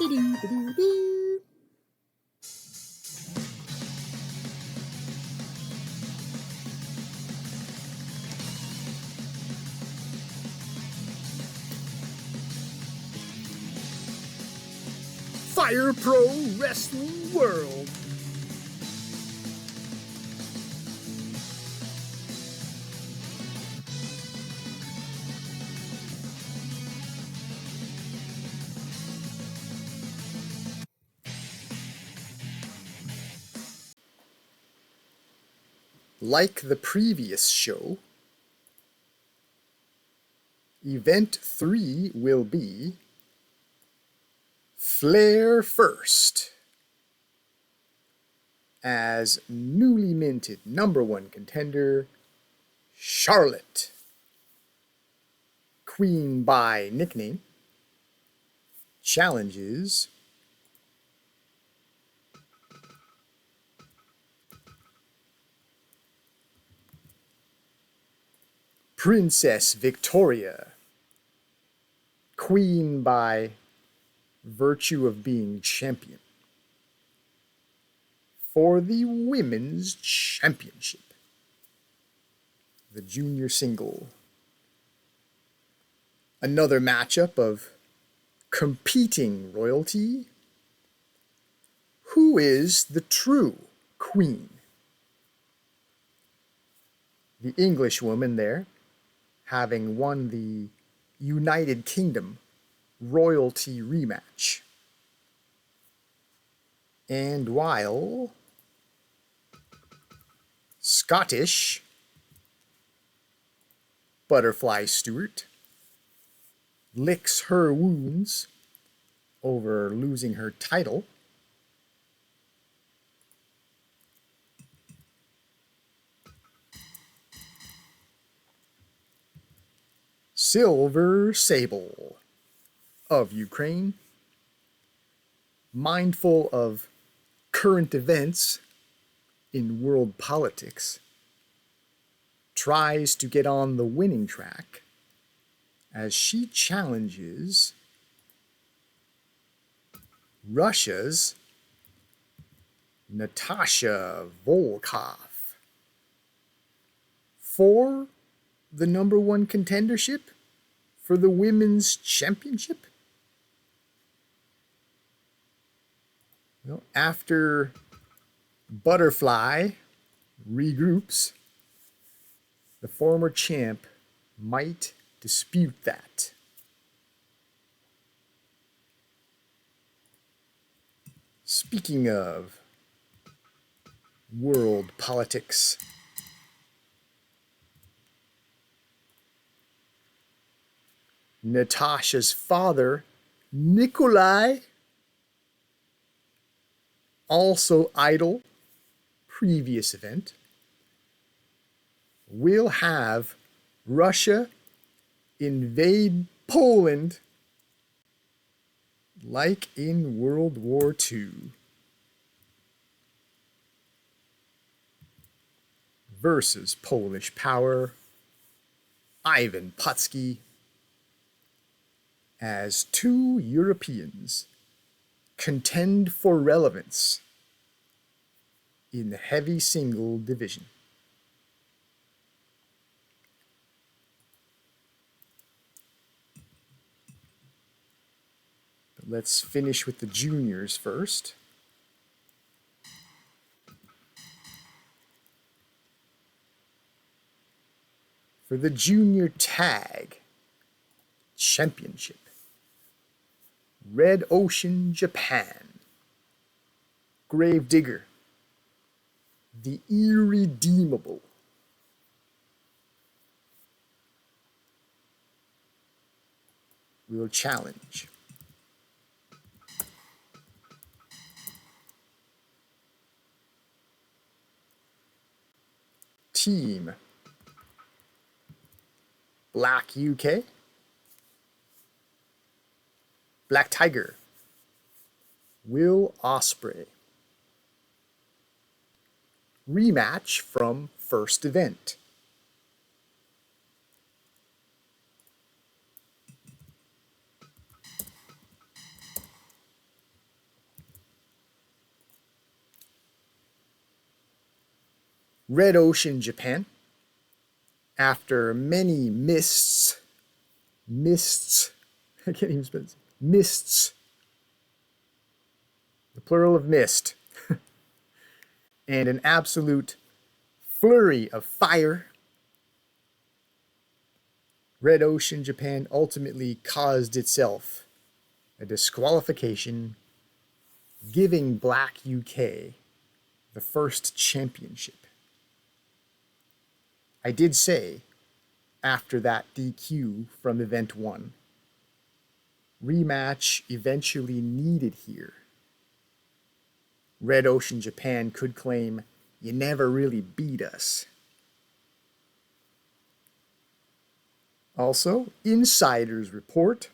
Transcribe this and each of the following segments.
Doo-doo-doo-doo-doo. Fire Pro Wrestling World. Like the previous show, Event 3 will be Flair first, as newly minted #1 contender Charlotte, Queen by nickname, challenges Princess Victoria, Queen by virtue of being champion, for the Women's Championship, the junior single. Another matchup of competing royalty. Who is the true queen? The Englishwoman there, having won the United Kingdom royalty rematch. And while Scottish Butterfly Stewart licks her wounds over losing her title, Silver Sable of Ukraine, mindful of current events in world politics, tries to get on the winning track as she challenges Russia's Natasha Volkov for the #1 contendership for the Women's Championship. Well, after Butterfly regroups, the former champ might dispute that. Speaking of world politics, Natasha's father, Nikolai, also idol, previous event, will have Russia invade Poland like in World War II. Versus Polish power, Ivan Putski, as two Europeans contend for relevance in the heavy single division. But let's finish with the juniors first. For the Junior Tag Championship, Red Ocean, Japan, Gravedigger, the Irredeemable, will challenge Team Black UK, Black Tiger, Will Ospreay. Rematch from first event. Red Ocean, Japan. After many mists, I can't even spell it, mists, the plural of mist, and an absolute flurry of fire, Red Ocean, Japan ultimately caused itself a disqualification, giving Black UK the first championship. I did say, after that DQ from Event 1, rematch eventually needed here. Red Ocean, Japan could claim, you never really beat us. Also, insiders report,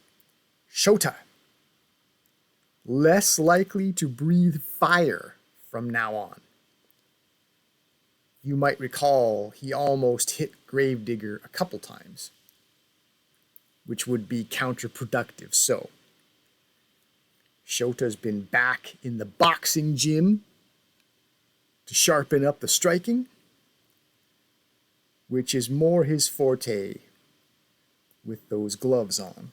Shota, less likely to breathe fire from now on. You might recall he almost hit Gravedigger a couple times, which would be counterproductive. So, Shota's been back in the boxing gym to sharpen up the striking, which is more his forte with those gloves on.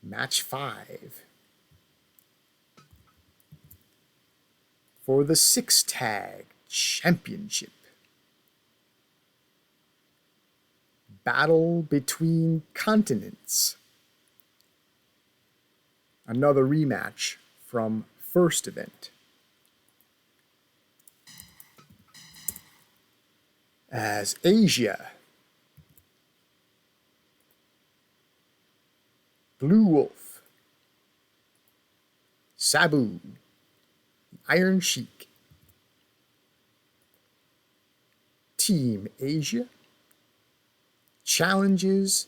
Match 5. For the 6-tag championship. Battle between continents. Another rematch from first event. As Asia, Blue Wolf, Sabu, Iron Sheik. Team Asia challenges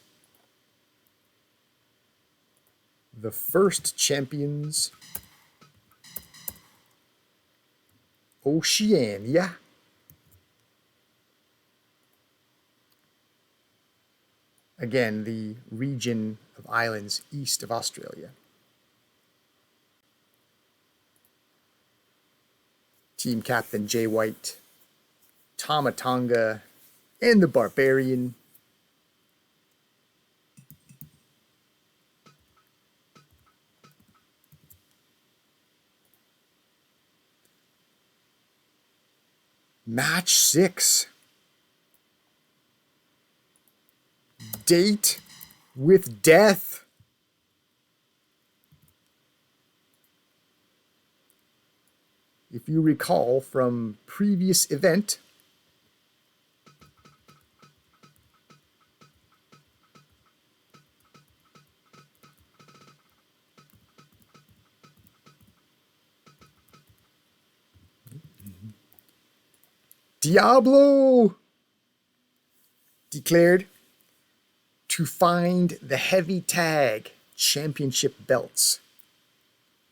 the first champions, Oceania. Again, the region of islands east of Australia. Team Captain Jay White, Tama Tonga, and the Barbarian. Match 6. Date with Death. If you recall from previous event, Diablo declared to find the heavy tag championship belts.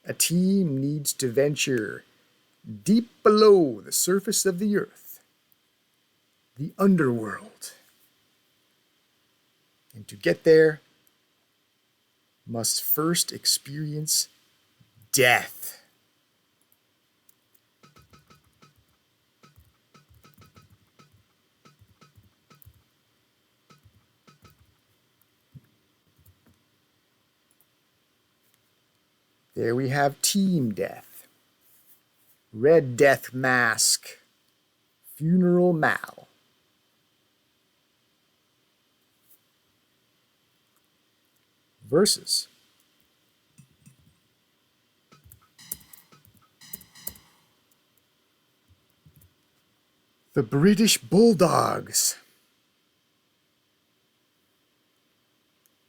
A team needs to venture deep below the surface of the earth, the underworld. And to get there, must first experience death. There we have Team Death, Red Death Mask, Funeral Mal. Versus the British Bulldogs.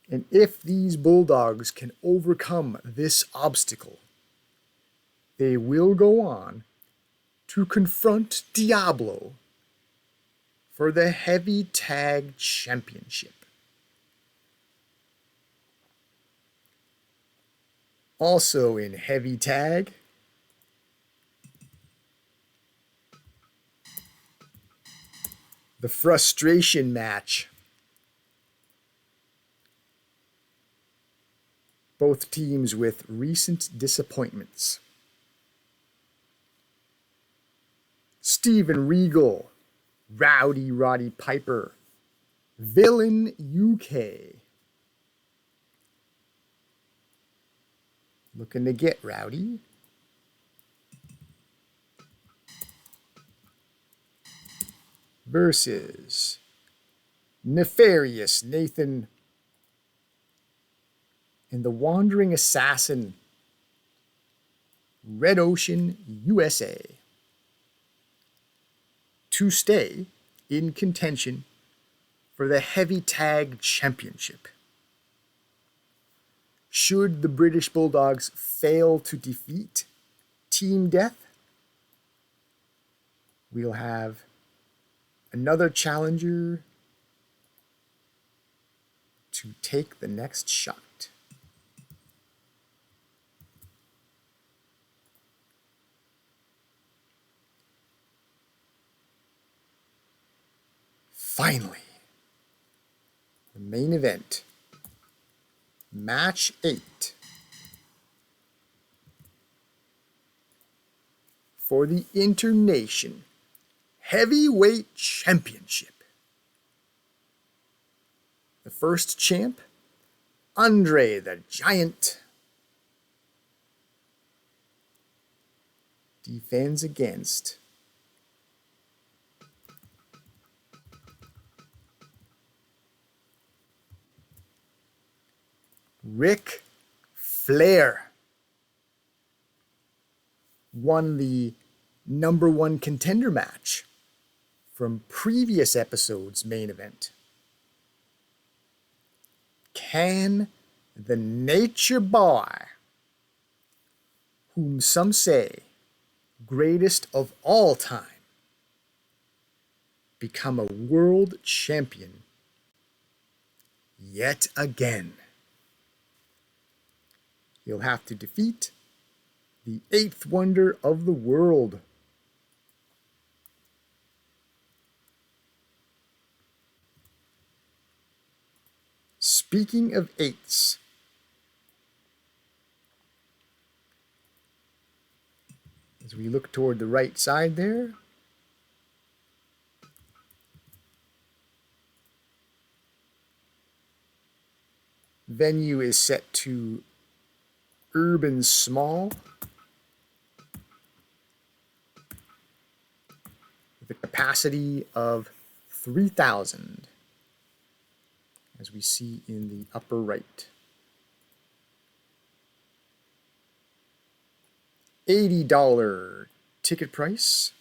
And if these Bulldogs can overcome this obstacle, they will go on to confront Diablo for the Heavy Tag Championship. Also in Heavy Tag, the Frustration Match. both teams with recent disappointments. Steven Regal, Rowdy Roddy Piper, Villain UK. Looking to get rowdy. Versus Nefarious Nathan and the Wandering Assassin, Red Ocean, USA, to stay in contention for the Heavy Tag Championship. Should the British Bulldogs fail to defeat Team Death, we'll have another challenger to take the next shot. Finally, the main event, match 8 for the Internation Heavyweight Championship. The first champ, Andre the Giant, defends against Ric Flair. Won the #1 contender match from previous episode's main event. Can the Nature Boy, whom some say greatest of all time, become a world champion yet again? He'll have to defeat the 8th wonder of the world. Speaking of 8s, as we look toward the right side there, venue is set to Urban Small with a capacity of 3,000, as we see in the upper right. $80 ticket price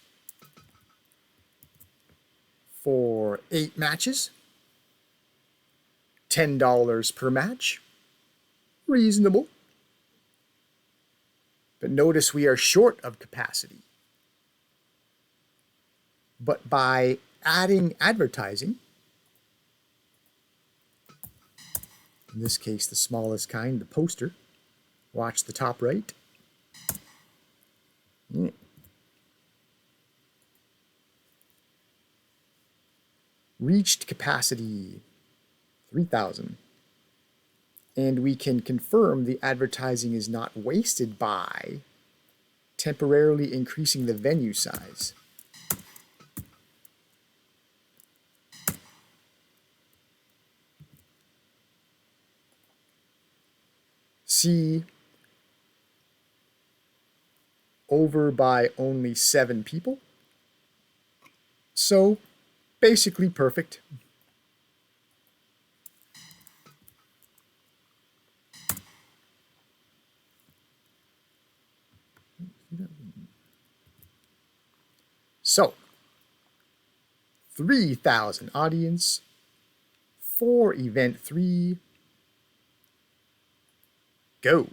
for 8 matches. $10 per match. Reasonable. But notice we are short of capacity. But by adding advertising, in this case the smallest kind, the poster, watch the top right. Reached capacity 3,000. And we can confirm the advertising is not wasted by temporarily increasing the venue size. See, over by only 7 people. So, basically perfect. So, 3,000 audience for event 3. Go.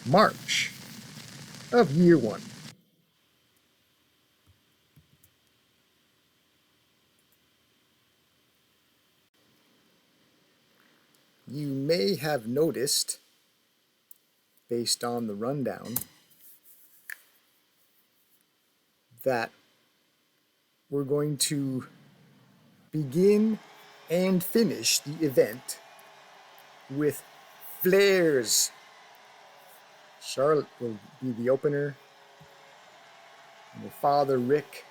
March of year 1. You may have noticed based on the rundown, that we're going to begin and finish the event with flares. Charlotte will be the opener, and her father, Rick,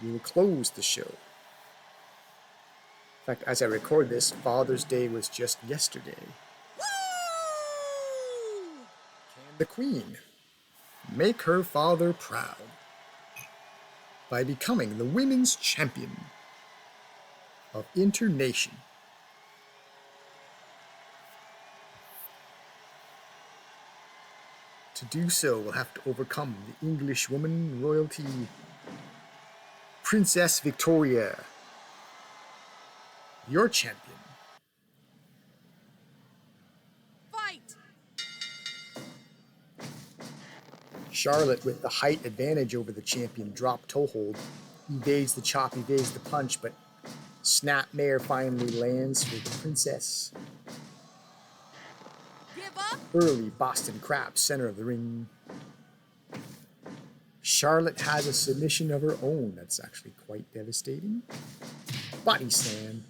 will close the show. In fact, as I record this, Father's Day was just yesterday. Woo! Can the Queen make her father proud by becoming the women's champion of Internation? To do so, we'll have to overcome the English woman royalty, Princess Victoria, your champion. Fight! Charlotte, with the height advantage over the champion, drop toe hold, evades the chop, evades the punch, but Snapmare finally lands for the princess. Early Boston Crab, center of the ring. Charlotte has a submission of her own that's actually quite devastating. Body slam,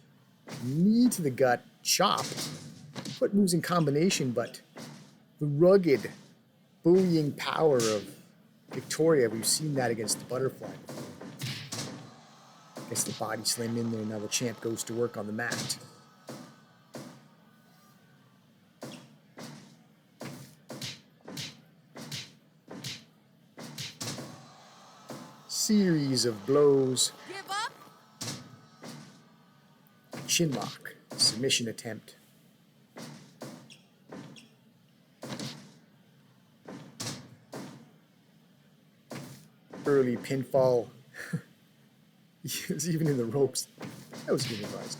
knee to the gut, chop, foot moves in combination, but the rugged, bullying power of Victoria, we've seen that against the Butterfly before. Gets the body slam in there, now the champ goes to work on the mat. Series of blows. Give up. Chin lock, submission attempt. Early pinfall. He was even in the ropes. That was good advice.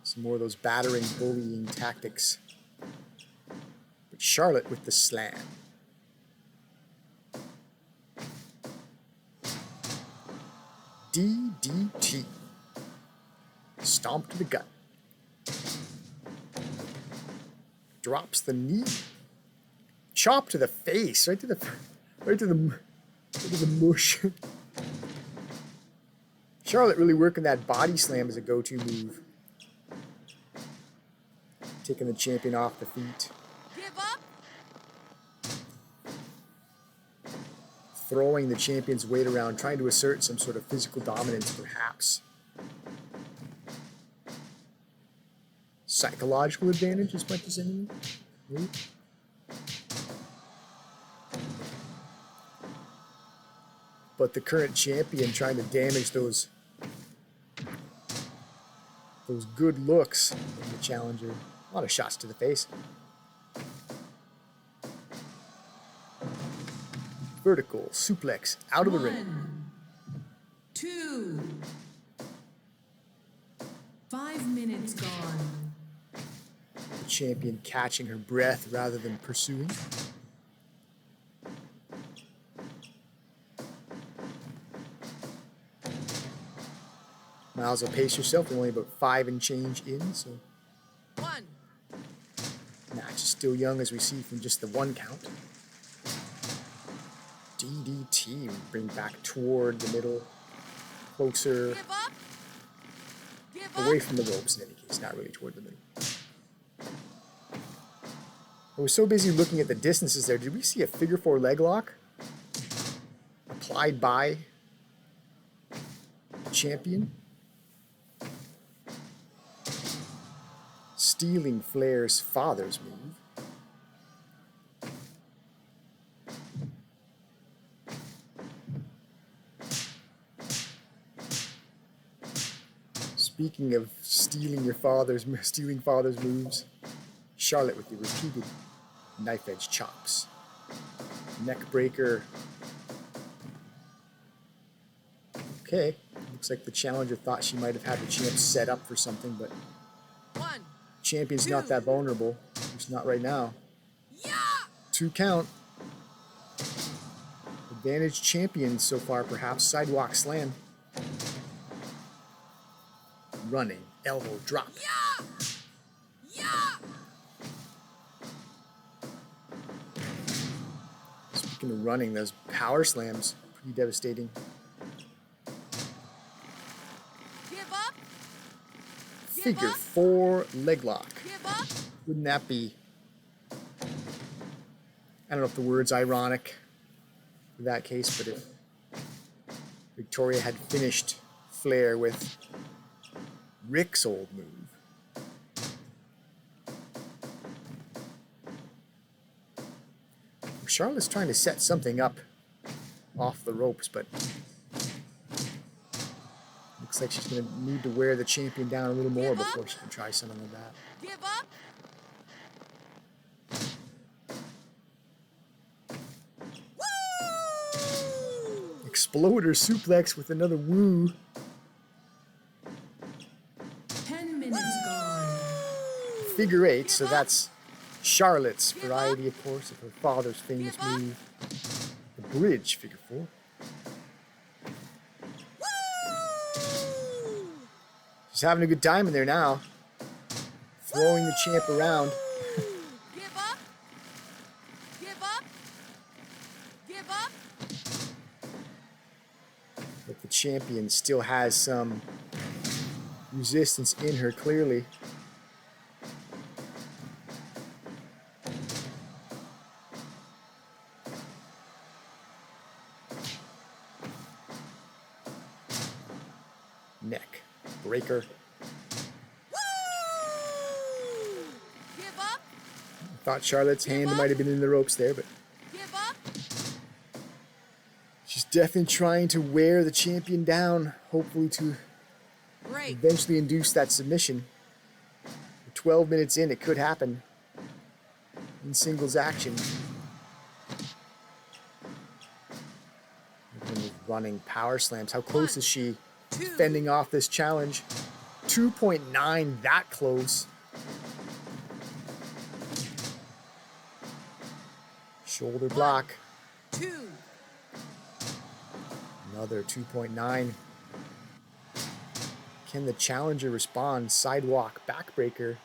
Some more of those battering, bullying tactics. Charlotte with the slam. DDT. Stomp to the gut. Drops the knee. Chop to the face, right to the mush. Charlotte really working that body slam as a go-to move. Taking the champion off the feet. Throwing the champion's weight around, trying to assert some sort of physical dominance, perhaps. Psychological advantage as much as anything. But the current champion trying to damage those good looks of the challenger. A lot of shots to the face. Vertical suplex out of the ring. 2. 5 minutes gone. The champion catching her breath rather than pursuing. Miles, will pace yourself. You're only about 5 and change in, so. 1. Match is still young, as we see from just the 1 count. DDT, bring back toward the middle, closer, away from the ropes in any case, not really toward the middle. I was so busy looking at the distances there, did we see a figure 4 leg lock applied by the champion? Stealing Flair's father's move. Speaking of stealing father's moves, Charlotte with the repeated knife edge chops. Neck breaker. Okay, looks like the challenger thought she might have had the champ set up for something, but champion's not that vulnerable. It's not right now. 2 count. Advantage champion so far, perhaps. Sidewalk slam. running elbow drop. Yeah! Yeah! Speaking of running, those power slams, pretty devastating. Give up! Figure 4 leg lock. Give up! Wouldn't that be, I don't know if the word's ironic in that case, but if Victoria had finished Flair with Rick's old move. Charlotte's trying to set something up off the ropes, but looks like she's going to need to wear the champion down a little more before she can try something like that. Give up! Woo! Exploder suplex with another woo. 10 minutes gone. Figure 8, so that's Charlotte's variety, of course, of her father's famous move, the bridge figure 4. She's having a good time in there now, throwing the champ around. Give up! Give up! Give up! But the champion still has some resistance in her, clearly. Neck breaker. Give up! Thought Charlotte's hand might have been in the ropes there, but Give up! she's definitely trying to wear the champion down, hopefully to Break! eventually induce that submission. 12 minutes in, it could happen in singles action. Running power slams. How close is she fending off this challenge? 2.9, that close. Shoulder block. 2. Another 2.9. Can the challenger respond? Sidewalk backbreaker.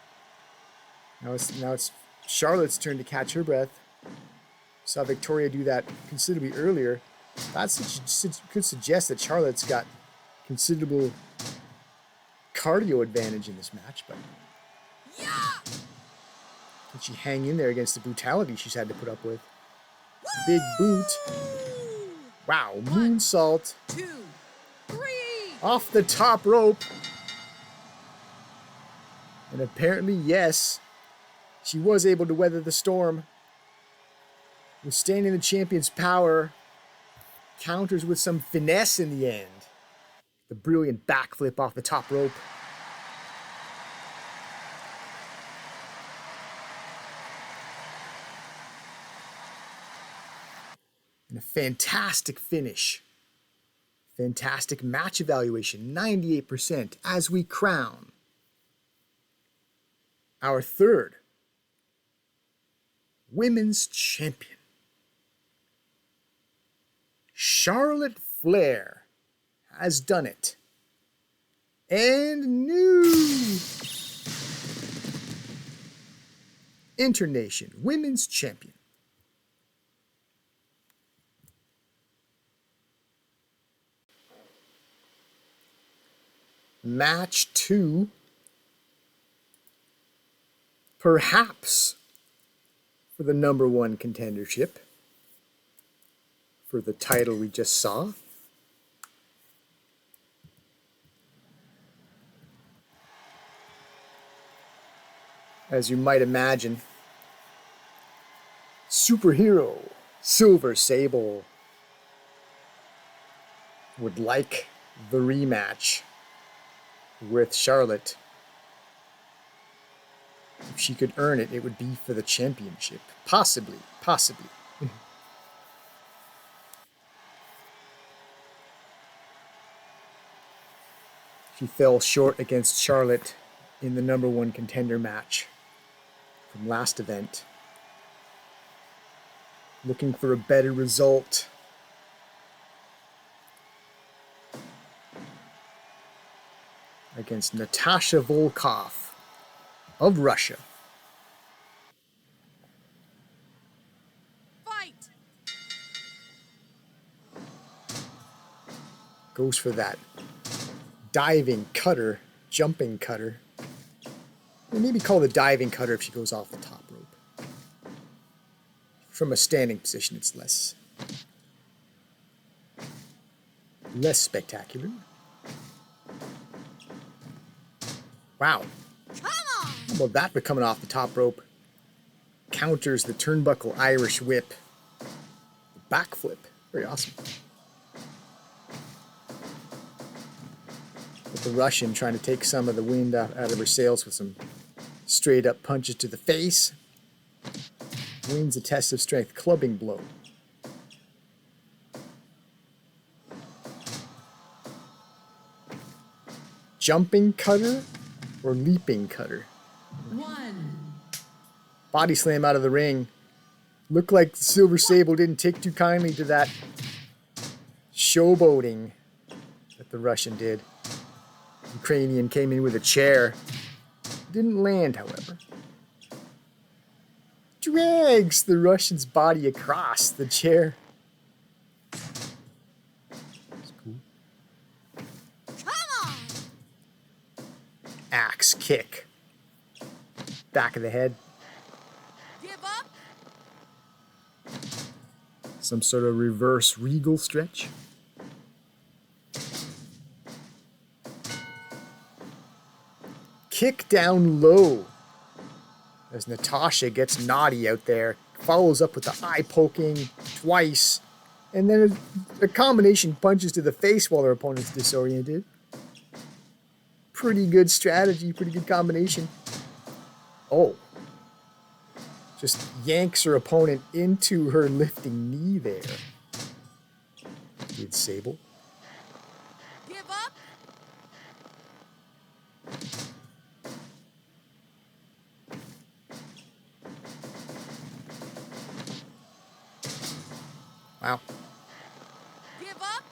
Now it's Charlotte's turn to catch her breath. Saw Victoria do that considerably earlier. That could suggest that Charlotte's got considerable cardio advantage in this match, but can she hang in there against the brutality she's had to put up with? Big boot. Wow, moonsault. 2, 3. Off the top rope. And apparently, yes, she was able to weather the storm. Withstanding the champion's power, counters with some finesse in the end. The brilliant backflip off the top rope. And a fantastic finish. Fantastic match evaluation, 98%, as we crown our third women's champion. Charlotte Flair has done it. And new Internation Women's Champion. Match 2. Perhaps for the number 1 contendership. For the title we just saw. As you might imagine, superhero Silver Sable would like the rematch with Charlotte. If she could earn it, it would be for the championship. Possibly. She fell short against Charlotte in the number 1 contender match from last event. Looking for a better result. against Natasha Volkov of Russia. Fight. Goes for that diving cutter, jumping cutter. Or maybe call the diving cutter if she goes off the top rope. From a standing position, it's less spectacular. Wow. Come on. How about that for coming off the top rope? Counters the turnbuckle Irish whip. Backflip. Very awesome. With the Russian trying to take some of the wind out of her sails with some straight up punches to the face. Wins a test of strength. Clubbing blow. Jumping cutter or leaping cutter? One. Body slam out of the ring. Looked like Silver Sable didn't take too kindly to that showboating that the Russian did. Ukrainian came in with a chair. Didn't land, however. Drags the Russian's body across the chair. That's cool. Come on. Axe kick. Back of the head. Give up. Some sort of reverse regal stretch. Kick down low. As Natasha gets naughty out there. Follows up with the eye poking twice. And then a combination punches to the face while her opponent's disoriented. Pretty good strategy, pretty good combination. Oh. Just yanks her opponent into her lifting knee there. Did Sable. Give up. Wow. Give up.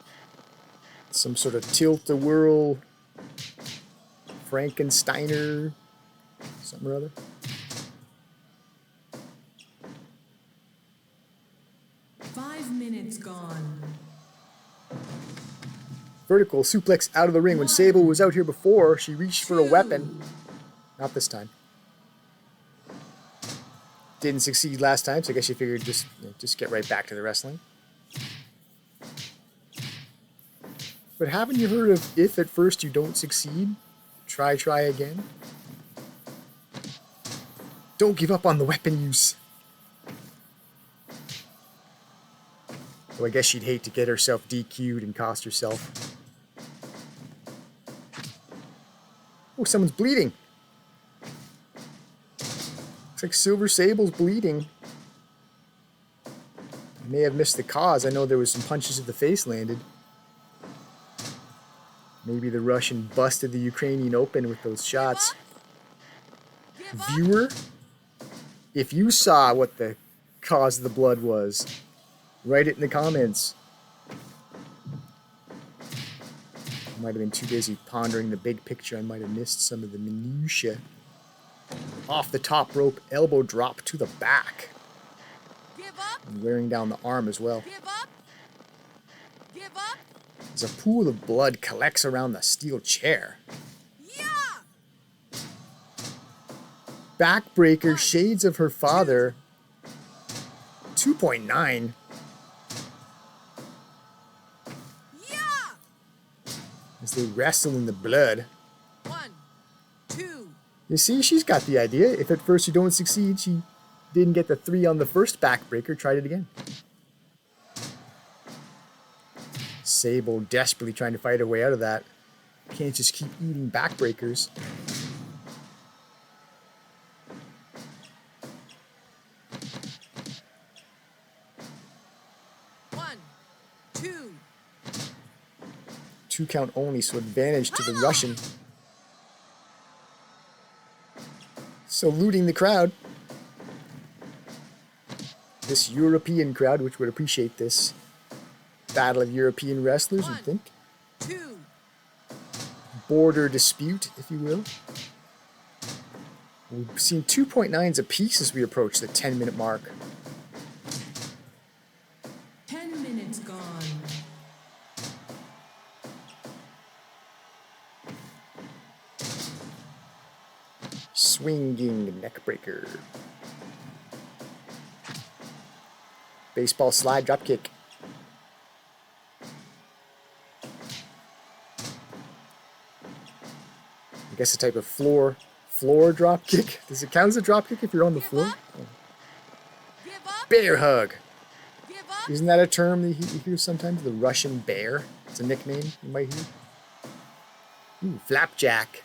Some sort of tilt-a-whirl Frankensteiner something or other. Minutes gone. Vertical suplex out of the ring. When Sable was out here before, she reached for a weapon. Not this time. Didn't succeed last time, so I guess she figured just get right back to the wrestling. But haven't you heard of if at first you don't succeed, try again? Don't give up on the weapon use. Well, I guess she'd hate to get herself DQ'd and cost herself. Oh, someone's bleeding. Looks like Silver Sable's bleeding. I may have missed the cause. I know there was some punches to the face landed. Maybe the Russian busted the Ukrainian open with those shots. Give up. Viewer, if you saw what the cause of the blood was, write it in the comments. I might have been too busy pondering the big picture. I might have missed some of the minutiae. Off the top rope, elbow drop to the back. Give up. And wearing down the arm as well. Give up. Give up. As a pool of blood collects around the steel chair. Yeah. Backbreaker, shades of her father. 2.9. Yeah. As they wrestle in the blood. 1, 2. You see, she's got the idea. If at first you don't succeed, she didn't get the 3 on the first backbreaker, tried it again. Sable desperately trying to fight her way out of that. Can't just keep eating backbreakers. One, 2. 2 count only, so advantage to the Russian. Saluting the crowd. This European crowd, which would appreciate this battle of European wrestlers, you'd think. 2. border dispute, if you will. We've seen 2.9s apiece as we approach the 10-minute mark. 10 minutes gone. Swinging neckbreaker. Baseball slide drop kick. I guess a type of floor drop kick. Does it count as a drop kick if you're on the floor? Oh. Give up. Bear hug. Give up. Isn't that a term that you hear sometimes? The Russian bear. It's a nickname you might hear. Ooh, flapjack.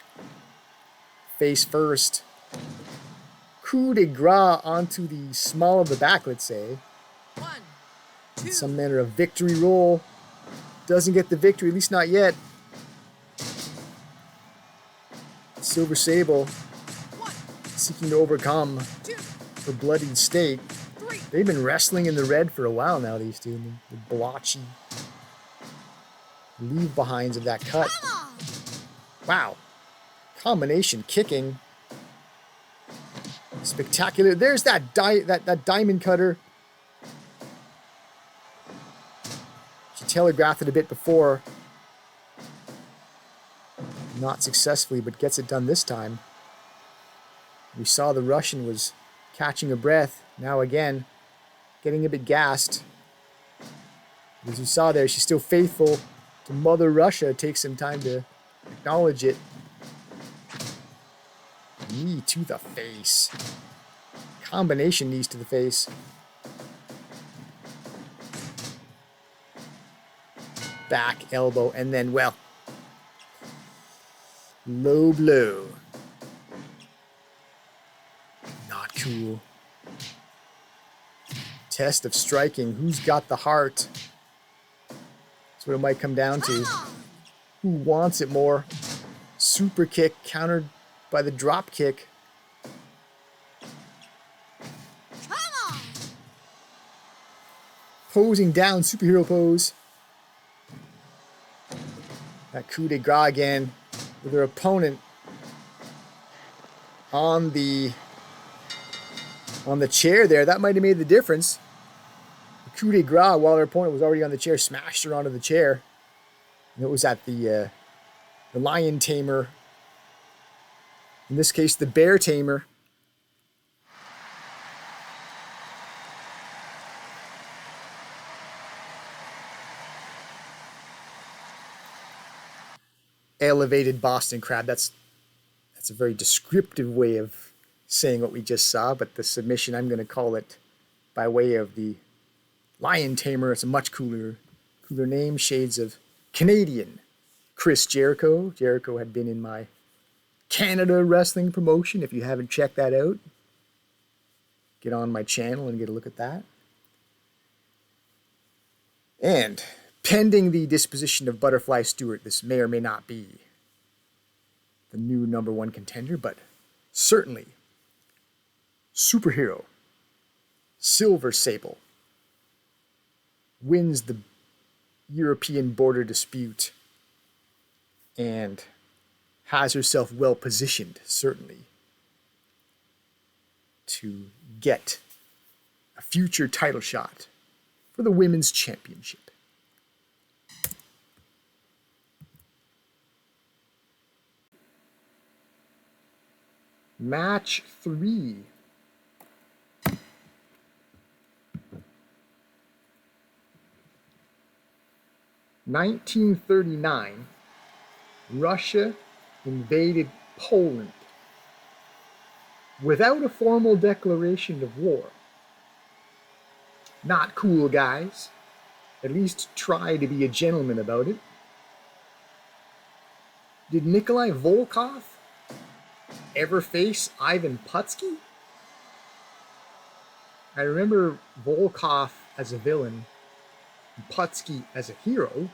Face first. Coup de grace onto the small of the back, let's say. 1, 2. Some manner of victory roll. Doesn't get the victory, at least not yet. Silver Sable 1, seeking to overcome 2, her bloodied state. 3. They've been wrestling in the red for a while now, these two. The blotchy leave behinds of that cut. Come on. Wow. Combination kicking. Spectacular. There's that diamond cutter. She telegraphed it a bit before. Not successfully, but gets it done this time. We saw the Russian was catching a breath. Now again, getting a bit gassed. As you saw there, she's still faithful to Mother Russia. It takes some time to acknowledge it. Knee to the face. Combination knees to the face. Back, elbow, and then, well, low blow. Not cool. Test of striking. Who's got the heart? That's what it might come down to. Who wants it more? Super kick countered by the drop kick. Come on. Posing down, superhero pose. That coup de grace again with her opponent on the chair there. That might have made the difference. The coup de grace while her opponent was already on the chair, smashed her onto the chair. And it was at the lion tamer. In this case, the bear tamer. Elevated Boston Crab. That's a very descriptive way of saying what we just saw, but the submission, I'm going to call it by way of the lion tamer. It's a much cooler name. Shades of Canadian Chris Jericho. Jericho had been in my Canada wrestling promotion. If you haven't checked that out, get on my channel and get a look at that. And pending the disposition of Butterfly Stewart, this may or may not be the new #1 contender, but certainly superhero Silver Sable wins the European border dispute and has herself well positioned, certainly, to get a future title shot for the Women's Championship. Match 3. (1939), Russia invaded Poland without a formal declaration of war. Not cool, guys. At least try to be a gentleman about it. Did Nikolai Volkov ever face Ivan Putski? I remember Volkov as a villain, and Putski as a hero.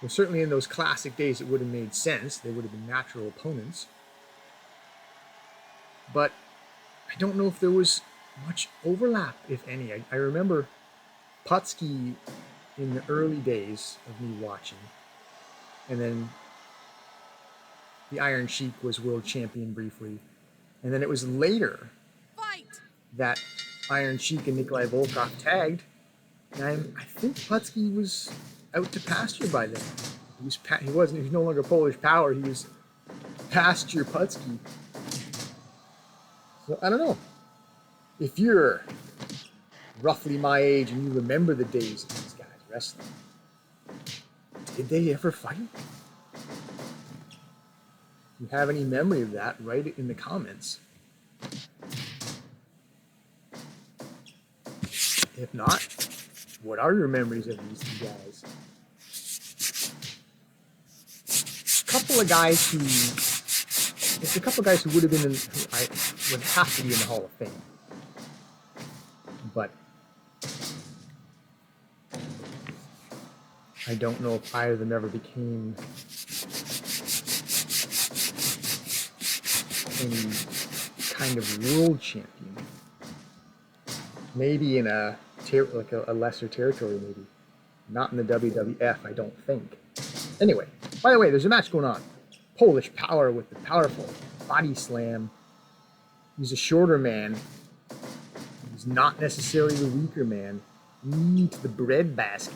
Well, certainly in those classic days it would have made sense. They would have been natural opponents. But I don't know if there was much overlap, if any. I remember Putski in the early days of me watching. And then the Iron Sheik was world champion briefly. And then it was later Fight. that Iron Sheik and Nikolai Volkov tagged. And I think Putski was out to pasture by then. He was no longer Polish Power. He was pasture Putski. So I don't know. If you're roughly my age and you remember the days of these guys wrestling, did they ever fight? If you have any memory of that, write it in the comments. If not, what are your memories of these two guys? There's a couple of guys who would have been would have to be in the Hall of Fame. But I don't know if either of them ever became any kind of world champion. Maybe in a lesser territory, maybe. Not in the WWF, I don't think. Anyway, by the way, there's a match going on. Polish Power with the powerful body slam. He's a shorter man. He's not necessarily the weaker man. Knee to the breadbasket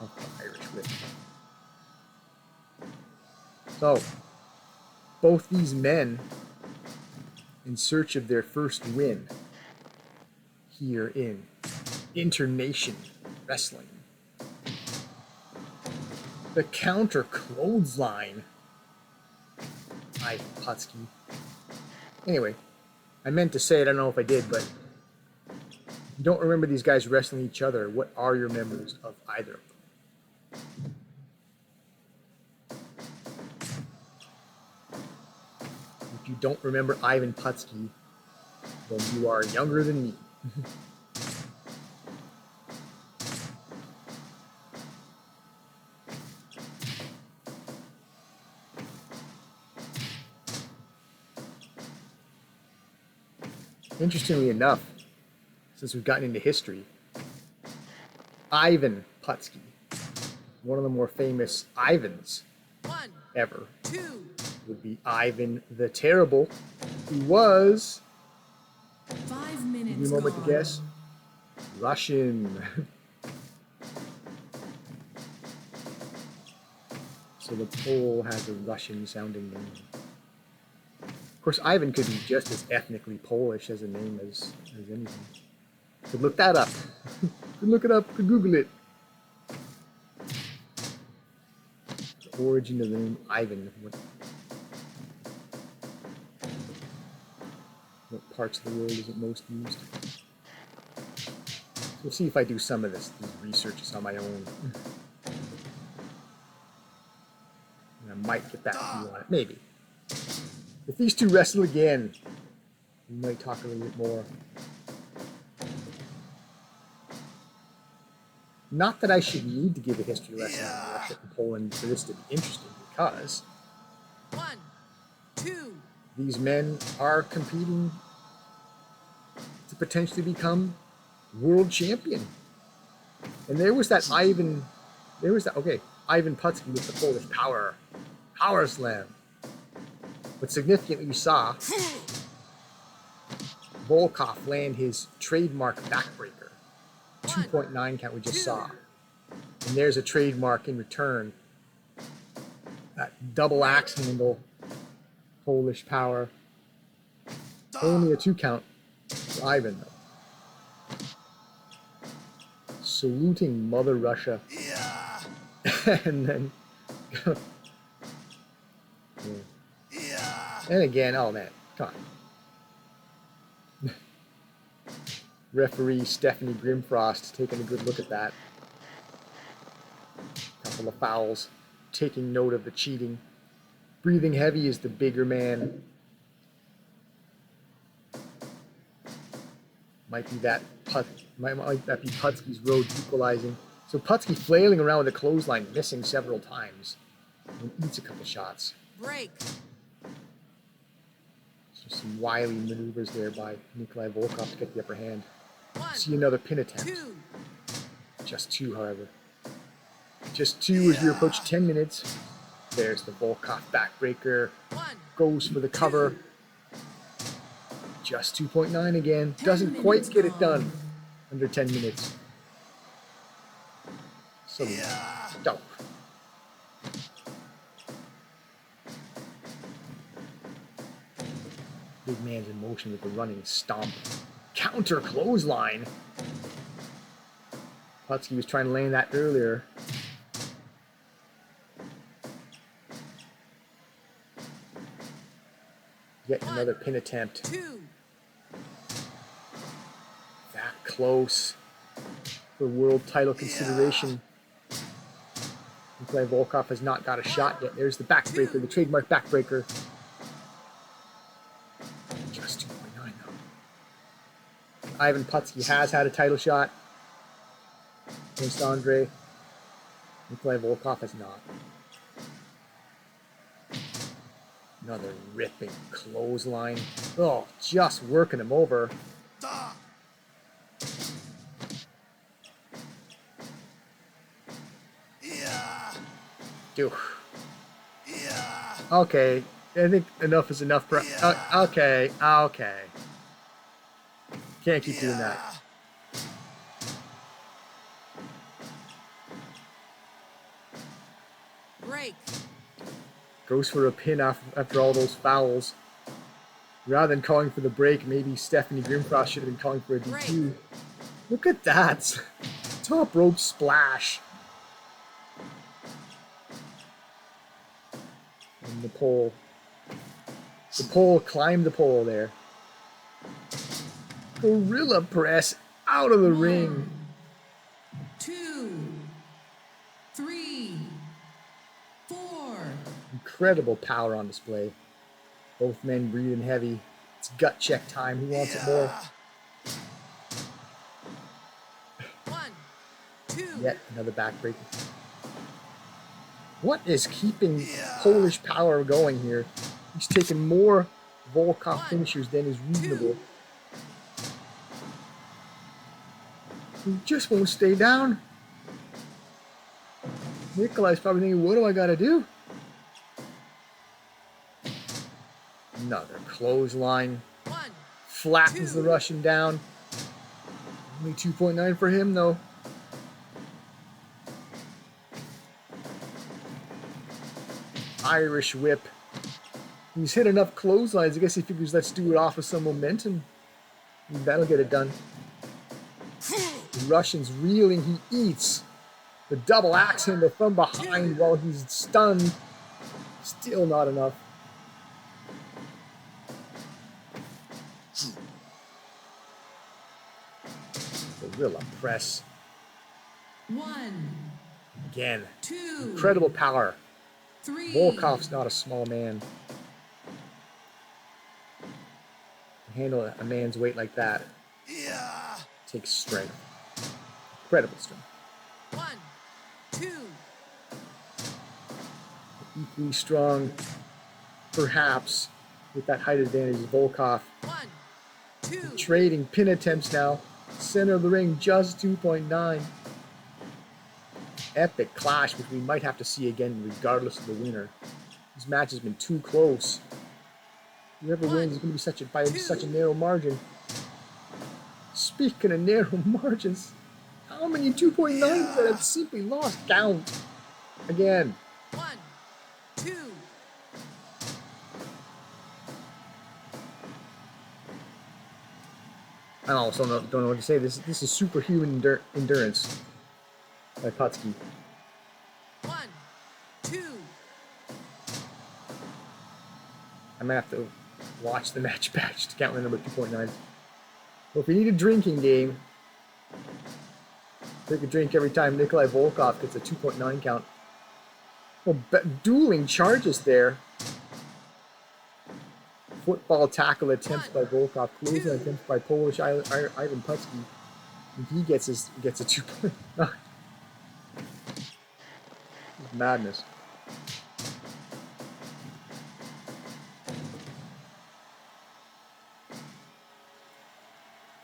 of the Irish whip. So, both these men in search of their first win here in Internation Wrestling. The counter clothesline. Ivan Putski. Anyway, I meant to say it, I don't know if I did, but if you don't remember these guys wrestling each other, what are your memories of either of them? If you don't remember Ivan Putski, then you are younger than me. Interestingly enough, since we've gotten into history, Ivan Putski, one of the more famous Ivans ever, would be Ivan the Terrible, who was, 5 minutes. give me a moment to guess, Russian. So the Pole has a Russian sounding name. Of course, Ivan could be just as ethnically Polish as a name as anything. Could look that up. Could look it up. Could Google it. The origin of the name Ivan. What parts of the world is it most used? So we'll see if I do some of these researches on my own. And I might get back to you on it. Maybe. If these two wrestle again, we might talk a little bit more. Not that I should need to give a history lesson on Russia and Poland for this to be interesting, because 1, 2. these men are competing to potentially become world champion. And there was that Ivan Putski with the Polish power slam. But significantly, we saw Volkov land his trademark backbreaker. 2.9 count we just saw. And there's a trademark in return. That double axe handle, Polish Power. Only a 2 count for Ivan, though. Saluting Mother Russia. And then... And again, oh man, come on. Referee Stephanie Grimfrost taking a good look at that. Couple of fouls, taking note of the cheating. Breathing heavy is the bigger man. Might be that be Putski's road equalizing. So Putski flailing around with a clothesline, missing several times. And eats a couple shots. Break. Some wily maneuvers there by Nikolai Volkov to get the upper hand. 1, See another pin attempt. 2. Just 2, however. Just 2 as we approach 10 minutes. There's the Volkov backbreaker. 1. Goes for the cover. Just 2.9 again. 10 Doesn't quite minutes get it gone. done. Under 10 minutes. So dope. Big man's in motion with the running stomp. Counter clothesline. Putski was trying to land that earlier. Yet another pin attempt. 2. That close for world title consideration. Nikolai Volkov has not got a shot yet. There's the backbreaker, the trademark backbreaker. Just 2.9 though. Ivan Putski has had a title shot against Andre. Nikolai Volkov has not. Another ripping clothesline. Oh, just working him over. Dude. Okay, I think enough is enough. Okay. Can't keep doing that. Break. Goes for a pin after all those fouls. Rather than calling for the break, maybe Stephanie Grimfrost should have been calling for a DQ. Look at that. Top rope splash. And the pole. The pole climbed the pole there. Gorilla press out of the ring. 2. 3. 4. Incredible power on display. Both men breathing heavy. It's gut check time. Who wants it more? 1. 2. Yet another backbreaker. What is keeping Polish power going here? He's taking more Volkov finishers than is reasonable. He just won't stay down. Nikolai's probably thinking, what do I gotta do? Another clothesline. 1. Flattens the Russian down. Only 2.9 for him, though. Irish whip. He's hit enough clotheslines. I guess he figures let's do it off with some momentum. And that'll get it done. The Russian's reeling. He eats. The double axe handle from behind while he's stunned. Still not enough. Gorilla press. 1. Again. 2. Incredible power. 3. Volkov's not a small man. To handle a man's weight like that takes strength. Incredible strength. 1. 2. Equally strong, perhaps, with that height advantage is Volkov. 1. 2. Trading pin attempts now. Center of the ring, just 2.9. Epic clash, which we might have to see again regardless of the winner. This match has been too close. Whoever wins is going to be by such a narrow margin. Speaking of narrow margins, how many 2.9s that have simply lost count? Again. 1. 2. I also don't know what to say. This is superhuman endurance by Putski. 1. 2. I might have to watch the match back just to count the number 2.9. Well, if we need a drinking game, take a drink every time Nikolai Volkov gets a 2.9 count. Well, dueling charges there. Football tackle attempts by Volkov, clothesline attempts by Polish Ivan Putski. And he gets a 2.9. Madness.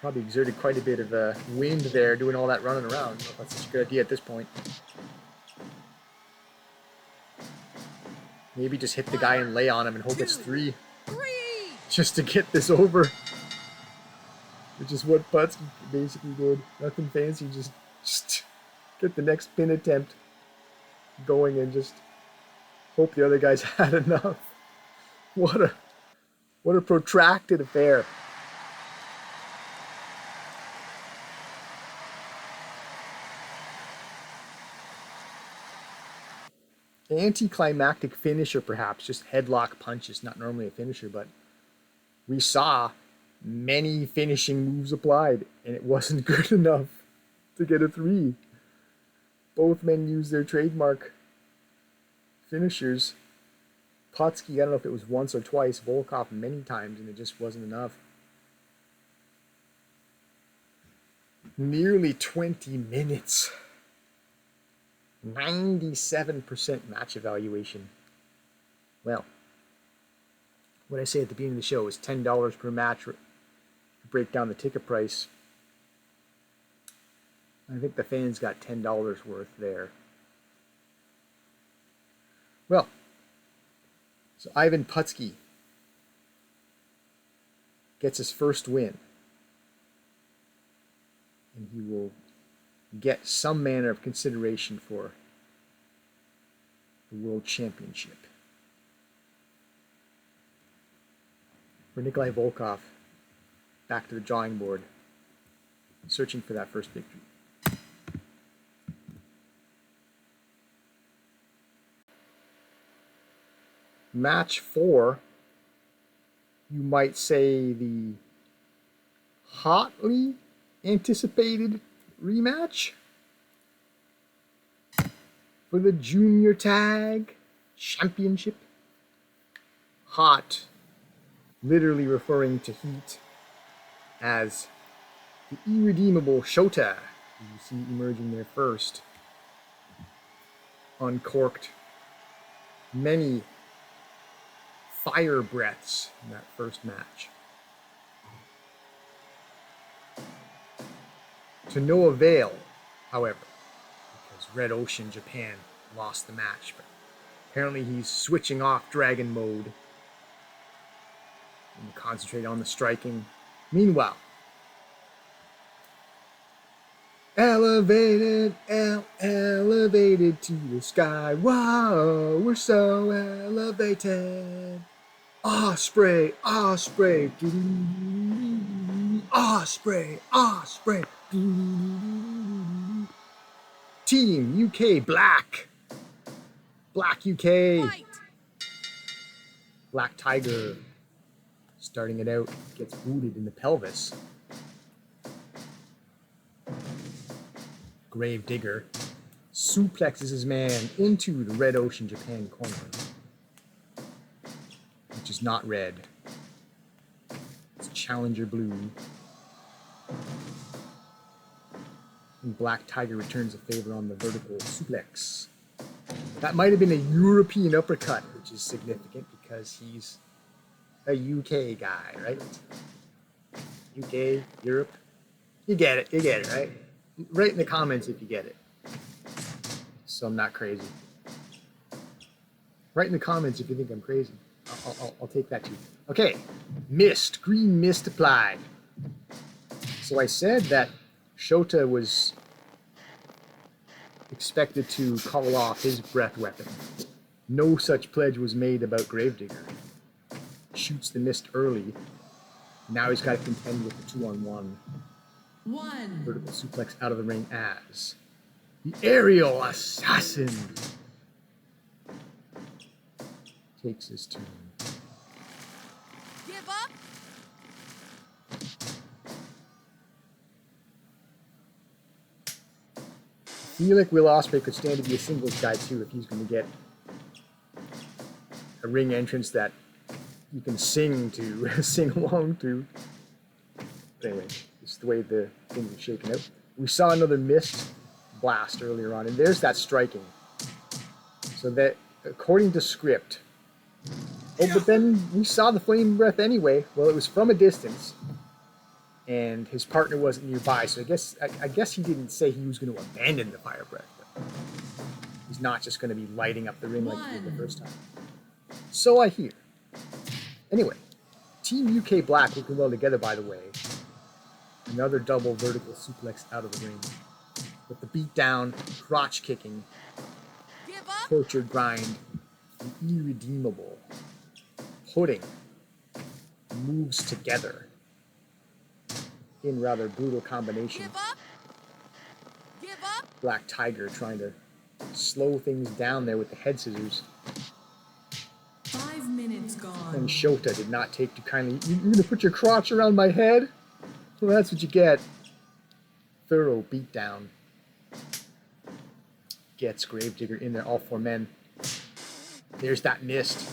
Probably exerted quite a bit of wind there doing all that running around. I don't know if that's such a good idea at this point. Maybe just hit the guy and lay on him and hope it's 3. 3. Just to get this over. Which is what Putski basically did. Nothing fancy, just get the next pin attempt going and just hope the other guys had enough. What a protracted affair. Anticlimactic finisher, perhaps, just headlock punches, not normally a finisher, but we saw many finishing moves applied, and it wasn't good enough to get a 3. Both men used their trademark finishers. Putski, I don't know if it was once or twice, Volkov many times, and it just wasn't enough. Nearly 20 minutes. 97% match evaluation. Well, what I say at the beginning of the show is $10 per match. Break down the ticket price. I think the fans got $10 worth there. Well, so Ivan Putski gets his first win. And he will get some manner of consideration for the World Championship. For Nikolai Volkov, back to the drawing board, searching for that first victory. Match 4, you might say the hotly anticipated rematch for the Junior Tag Championship. Hot, literally referring to heat, as the irredeemable Shota, you see emerging there first, uncorked many fire breaths in that first match. To no avail, however, because Red Ocean Japan lost the match. But apparently he's switching off Dragon Mode and concentrate on the striking. Meanwhile, elevated to the sky. Whoa, we're so elevated. Osprey, Osprey, Osprey, Osprey. Team UK Black. Black UK. Fight. Black Tiger, starting it out, gets booted in the pelvis. Grave Digger suplexes his man into the Red Ocean Japan corner, which is not red. It's Challenger Blue. And Black Tiger returns a favor on the vertical suplex. That might have been a European uppercut, which is significant because he's a UK guy, right? UK, Europe. You get it, right? Write in the comments if you get it. So I'm not crazy. Write in the comments if you think I'm crazy. I'll take that too. Okay, mist, green mist applied. So I said that Shota was expected to call off his breath weapon. No such pledge was made about Gravedigger. Shoots the mist early. Now he's got to contend with the 2-on-1. 1. Vertical suplex out of the ring as the Aerial Assassin takes his turn. Give up. I feel like Will Ospreay could stand to be a singles guy too if he's going to get a ring entrance that you can sing to, sing along to. But anyway, it's the way the things are shaken out. We saw another mist blast earlier on, and there's that striking. So that, according to script, but then we saw the flame breath anyway. Well, it was from a distance, and his partner wasn't nearby. So I guess he didn't say he was going to abandon the fire breath. But he's not just going to be lighting up the ring like he did the first time. So I hear. Anyway, Team UK Black working well together, by the way. Another double vertical suplex out of the ring. With the beatdown, crotch kicking, Give up. torture grind, the irredeemable, putting moves together in rather brutal combination. Give up. Give up. Black Tiger trying to slow things down there with the head scissors. 5 minutes gone. And Shota did not take too kindly. You're gonna put your crotch around my head? Well, that's what you get. Thorough beatdown. Gets Gravedigger in there, all four men. There's that mist.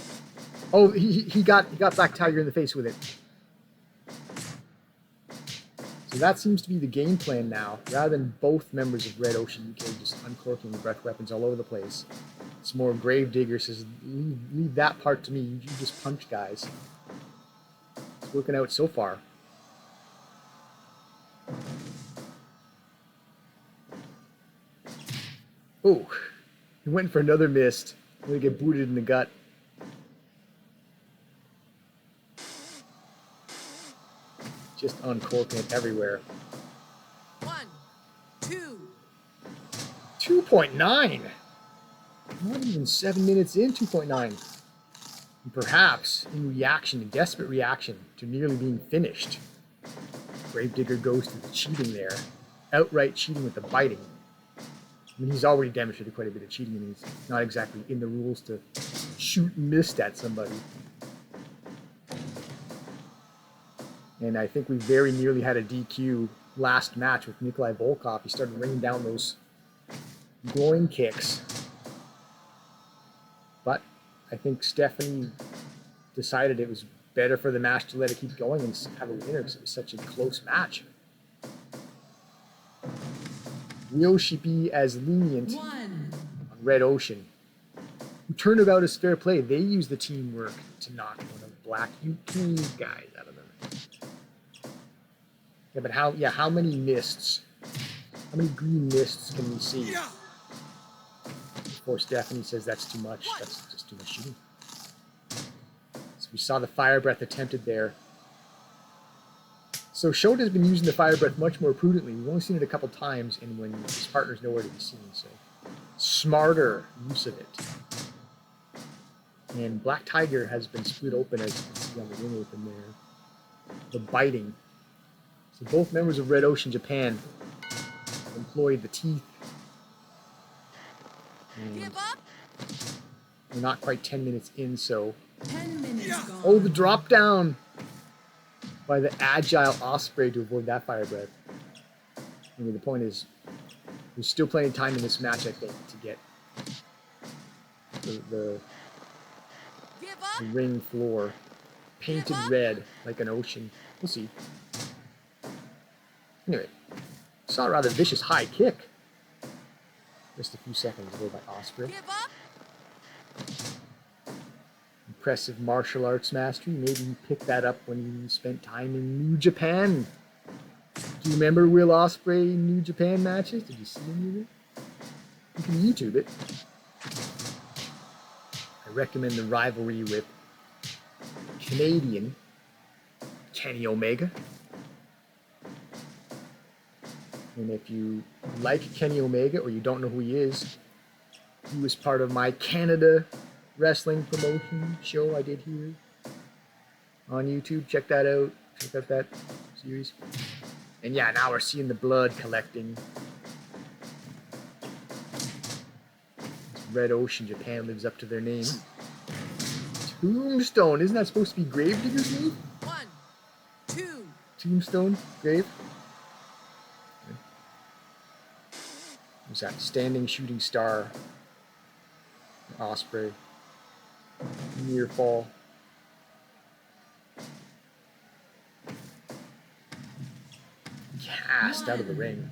Oh, he got Black Tiger in the face with it. So that seems to be the game plan now. Rather than both members of Red Ocean UK just uncorking the breath weapons all over the place, it's more Gravedigger says, leave that part to me. You just punch guys. It's working out so far. Oh, he went for another mist. I'm gonna get booted in the gut. Just uncorking it everywhere. 1, 2. 2.9. Not even 7 minutes in 2.9. And perhaps in reaction, in desperate reaction to nearly being finished, Gravedigger goes to the cheating there. Outright cheating with the biting. I mean, he's already demonstrated quite a bit of cheating, and he's not exactly in the rules to shoot mist at somebody. And I think we very nearly had a DQ last match with Nikolai Volkov. He started raining down those groin kicks. But I think Stephanie decided it was better for the match to let it keep going and have a winner because it was such a close match. Will she be as lenient 1. on Red Ocean? Who turnabout is fair play. They use the teamwork to knock one of Black UK guys out of them. Yeah, but how many mists? How many green mists can we see? Before Stephanie says that's too much. That's just too much shooting. So we saw the fire breath attempted there. So Shota's been using the fire breath much more prudently. We've only seen it a couple times, and when his partner's nowhere to be seen. So smarter use of it. And Black Tiger has been split open, as you can see on the ring open there. The biting. So both members of Red Ocean Japan employed the teeth. And Give up. we're not quite 10 minutes in, so... 10 minutes gone. Oh, the drop down by the agile Osprey to avoid that fire breath. I mean, the point is, there's still plenty of time in this match, I think, to get the Give up. ring floor painted red like an ocean. We'll see. Anyway, saw a rather vicious high kick. Just a few seconds ago by Osprey. Give up. Impressive martial arts mastery. Maybe he picked that up when he spent time in New Japan. Do you remember Will Ospreay New Japan matches? Did you see any of it? You can YouTube it. I recommend the rivalry with Canadian Kenny Omega. And if you like Kenny Omega or you don't know who he is, he was part of my Canada wrestling promotion show I did here on YouTube. Check that out. Check out that series. And yeah, now we're seeing the blood collecting. Red Ocean Japan lives up to their name. Tombstone. Isn't that supposed to be Gravedigger's name? 1, 2. Tombstone? Grave? There's that standing shooting star. Osprey. Near fall. Cast out of the ring.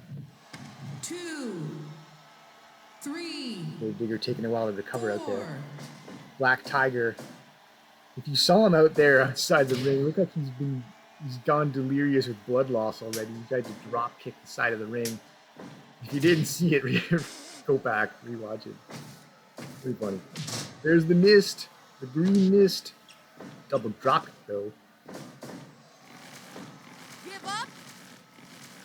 2, 3, Digger taking a while to recover out 4. there. Black Tiger. If you saw him out there outside the ring, look like he's gone delirious with blood loss already. He tried to drop kick the side of the ring. If you didn't see it, go back, rewatch it. Pretty funny. There's the mist. The green missed. Double dropped it, though. Give up.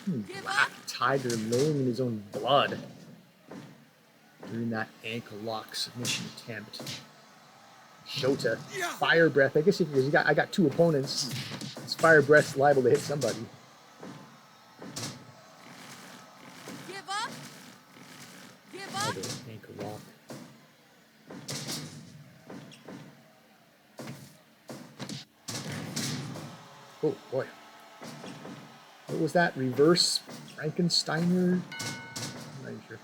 Give Black up. Tiger laying in his own blood during that ankle lock submission attempt. Shota, fire breath. I guess if I got two opponents, his fire breath's liable to hit somebody. Give up. Give up. Another ankle lock. Oh boy. What was that? Reverse Frankensteiner? I'm not even sure.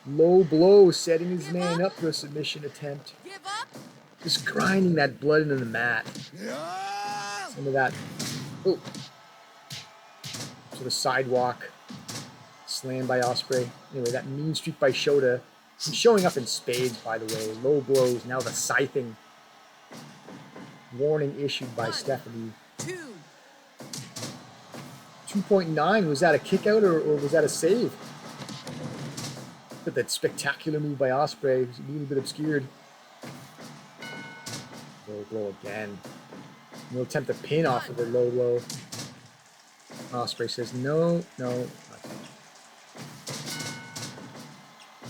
Low blow, setting his man up for a submission attempt. Give up. Just grinding that blood into the mat. Some of that. Oh. Sort of sidewalk. Slam by Ospreay. Anyway, that mean streak by Shota. He's showing up in spades, by the way. Low blows. Now the scything. Warning issued by 1, Stephanie. 2. 2.9. Was that a kick out or was that a save? But that spectacular move by Ospreay was a little bit obscured. Low blow again. No attempt to pin off of the low blow. Ospreay says no.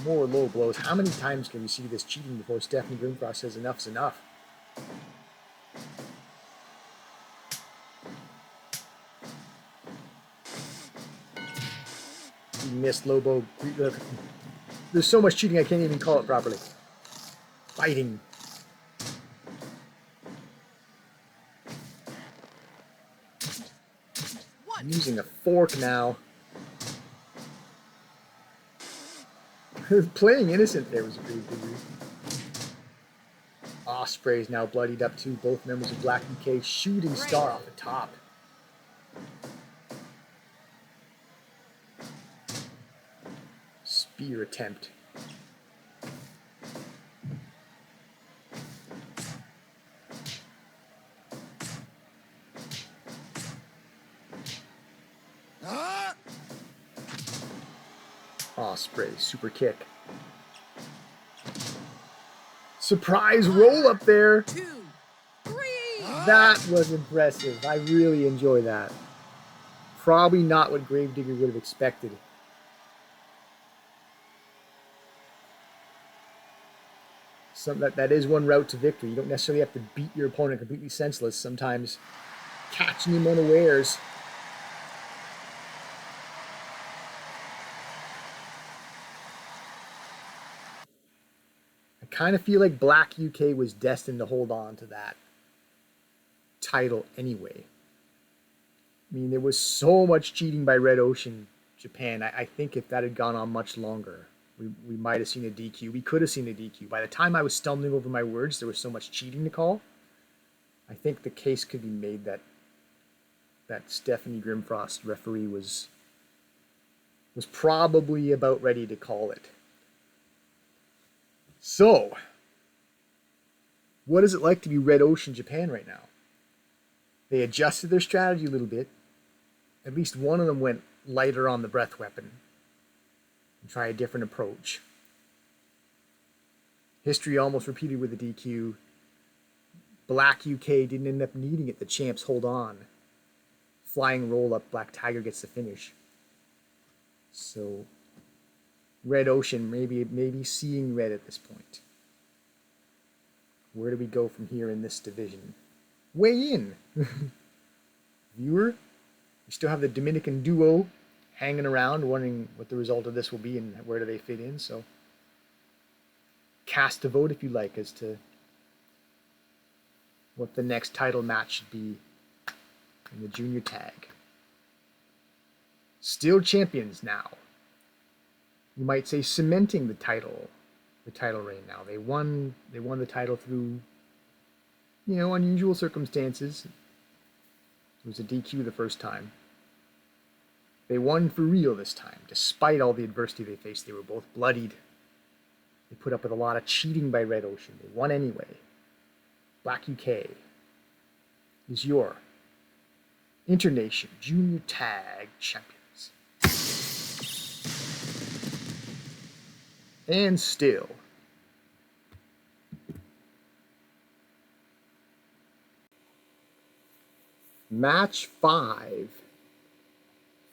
More low blows. How many times can we see this cheating before Stephanie Grimfrost says enough's enough? He missed low blow. There's so much cheating I can't even call it properly. Fighting. I'm using a fork now. Playing innocent there was a pretty good reason. Ospreay's now bloodied up too. Both members of Black UK. Shooting star off the top. Spear attempt. Ospreay, super kick. Surprise roll up there. 2, 3. That was impressive. I really enjoy that. Probably not what Gravedigger would have expected. That is one route to victory. You don't necessarily have to beat your opponent completely senseless. Sometimes catching him unawares. I kind of feel like Black UK was destined to hold on to that title anyway. I mean, there was so much cheating by Red Ocean Japan. I think if that had gone on much longer, we might have seen a DQ. We could have seen a DQ. By the time I was stumbling over my words, there was so much cheating to call. I think the case could be made that Stephanie Grimfrost referee was probably about ready to call it. So, what is it like to be Red Ocean Japan right now? They adjusted their strategy a little bit. At least one of them went lighter on the breath weapon and try a different approach. History almost repeated with the DQ. Black UK didn't end up needing it. The champs hold on. Flying roll up, Black Tiger gets the finish. So Red Ocean maybe seeing red at this point. Where do we go from here in this division? Weigh in. Viewer, we still have the Dominican duo hanging around, wondering what the result of this will be and where do they fit in. So cast a vote if you like as to what the next title match should be in the junior tag. Still champions now. You might say cementing the title reign now. They won the title through, unusual circumstances. It was a DQ the first time. They won for real this time, despite all the adversity they faced. They were both bloodied. They put up with a lot of cheating by Red Ocean. They won anyway. Black UK is your Internation Junior Tag Champions. And still, Match 5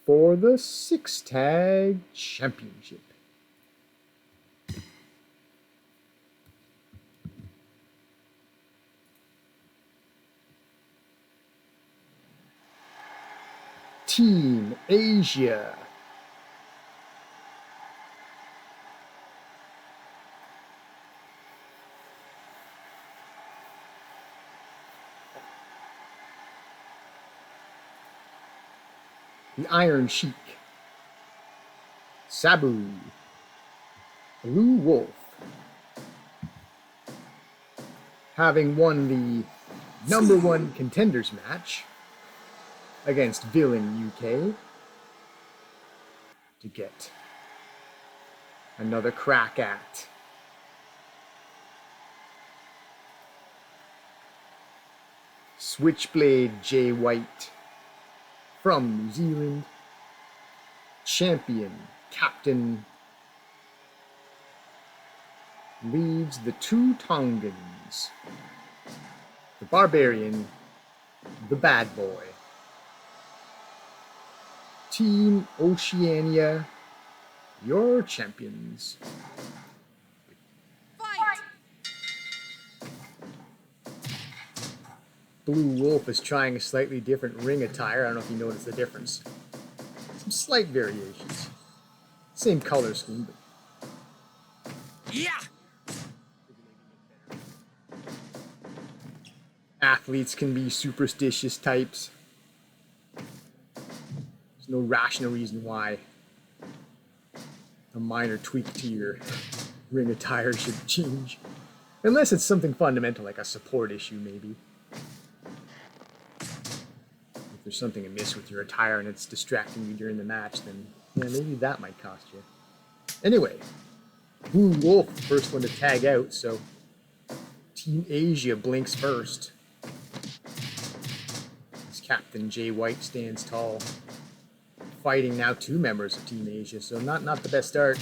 for the 6-Tag Championship. Team Asia. The Iron Sheik, Sabu, Blue Wolf. Having won the #1 contenders match against Villain UK to get another crack at Switchblade Jay White from New Zealand, champion Captain leaves the two Tongans, the Barbarian, the Bad Boy. Team Oceania, your champions. Fight! Blue Wolf is trying a slightly different ring attire. I don't know if you noticed the difference. Some slight variations. Same color scheme, but Yeah! athletes can be superstitious types. There's no rational reason why a minor tweak to your ring attire should change. Unless it's something fundamental, like a support issue, maybe. If there's something amiss with your attire and it's distracting you during the match, then yeah, maybe that might cost you. Anyway, Blue Wolf, the first one to tag out, so Team Asia blinks first. As Captain Jay White stands tall, fighting now two members of Team Asia, so not the best start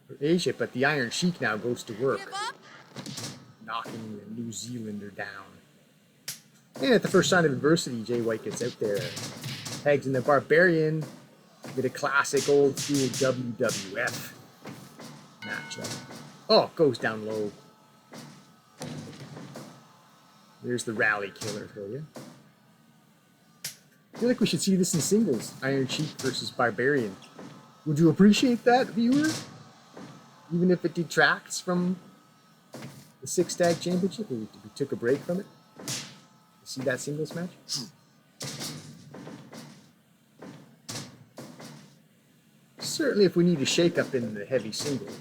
for Asia, but the Iron Sheik now goes to work, Give up! knocking the New Zealander down. And at the first sign of adversity, Jay White gets out there, tags in the Barbarian with a classic old school WWF matchup. Oh, goes down low. There's the rally killer for you. I feel like we should see this in singles. Iron Sheik versus Barbarian. Would you appreciate that, viewer? Even if it detracts from the 6-Tag Championship, if we took a break from it? See that singles match? Certainly if we need a shake-up in the heavy single,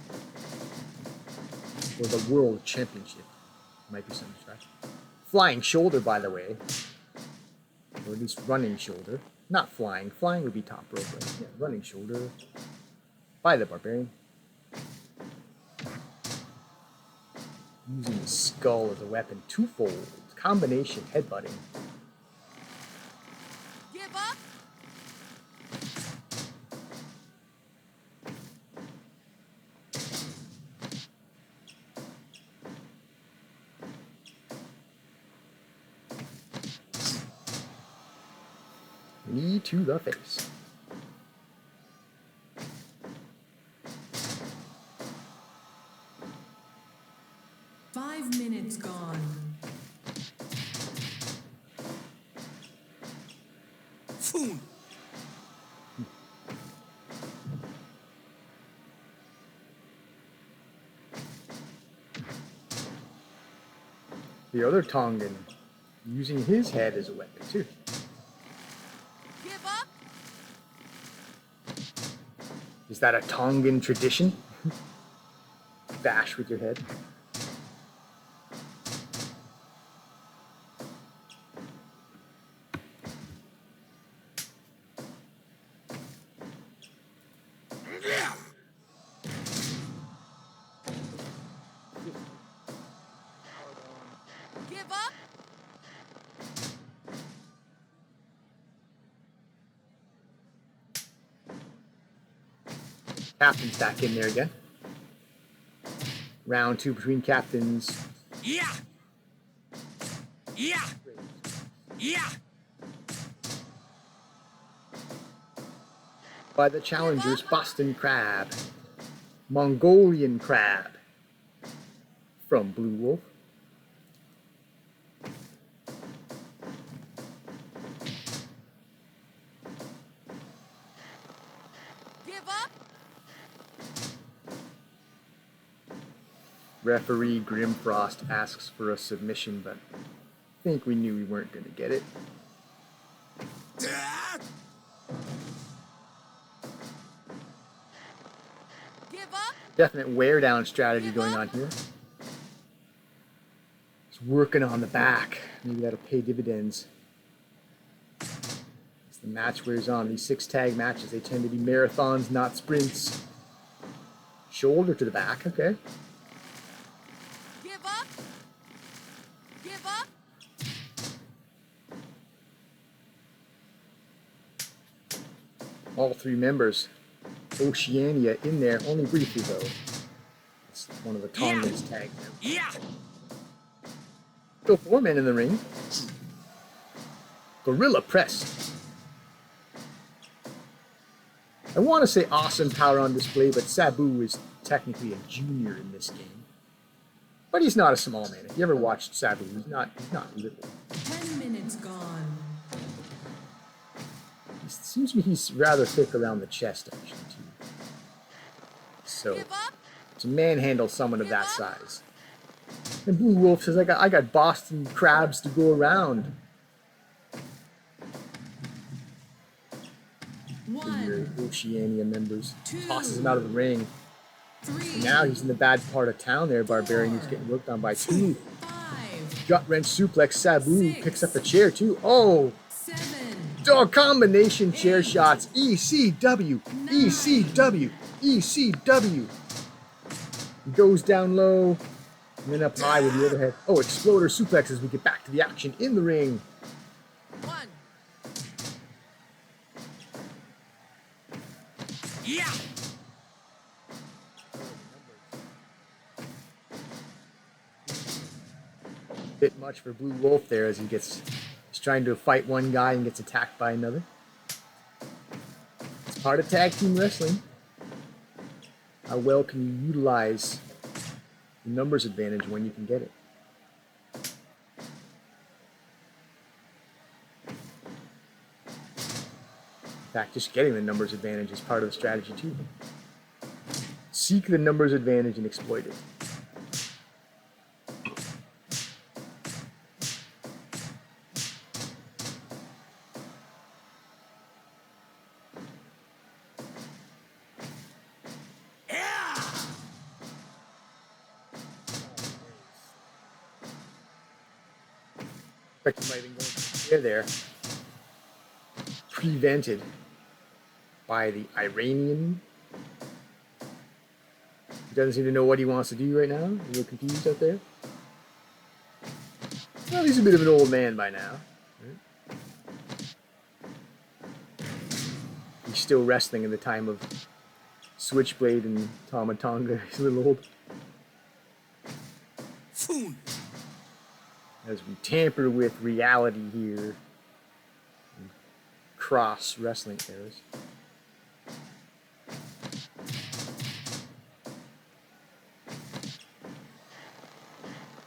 or the World Championship, might be something special. Flying shoulder, by the way. Or at least running shoulder. Not flying. Flying would be top rope, right? Yeah, running shoulder by the Barbarian. Using the skull as a weapon. Twofold. Combination headbutting. Give up! Knee to the face. Five minutes gone. Foon! The other Tongan using his head as a weapon too. Give up! Is that a Tongan tradition? Bash with your head. Give up! Captain's back in there again. Round 2 between captains. Yeah! Yeah! Yeah! by the challengers Boston Crab, Mongolian Crab from Blue Wolf. Give up. Referee Grimfrost asks for a submission, but I think we knew we weren't going to get it. Give up. Definite wear down strategy going on here. It's working on the back. Maybe that'll pay dividends. As the match wears on, these 6-tag matches, they tend to be marathons, not sprints. Shoulder to the back, okay. Give up. Give up. All 3 members. Oceania in there, only briefly though. It's one of the Tongans tagged them. Yeah. Still 4 men in the ring. Gorilla Press. I want to say awesome power on display, but Sabu is technically a junior in this game. But he's not a small man. If you ever watched Sabu, he's not little. 10 minutes gone. It seems to me he's rather thick around the chest, actually, too. So, Give up. to manhandle someone of that size. And Blue Wolf says, I got Boston Crabs to go around. Your 1, Oceania members. 2, Tosses him out of the ring. 3, Now he's in the bad part of town there, Barbarian. He's getting worked on by 2. 5, Gut wrench suplex. Sabu picks up a chair, too. Oh! 7, Dog combination chair shots. ECW. ECW. ECW. He goes down low. And then up high with the overhead. Oh, exploder suplex as we get back to the action in the ring. 1. Yeah. Bit much for Blue Wolf there as he's trying to fight one guy and gets attacked by another. It's part of tag team wrestling. How well can you utilize the numbers advantage when you can get it? In fact, just getting the numbers advantage is part of the strategy too. Seek the numbers advantage and exploit it. Expect he might even go into the air there. Prevented by the Iranian. He doesn't seem to know what he wants to do right now. A little confused out there. Well, he's a bit of an old man by now. Right? He's still wrestling in the time of Switchblade and Tama Tonga. He's a little old. Foon. As we tamper with reality here. And cross wrestling eras.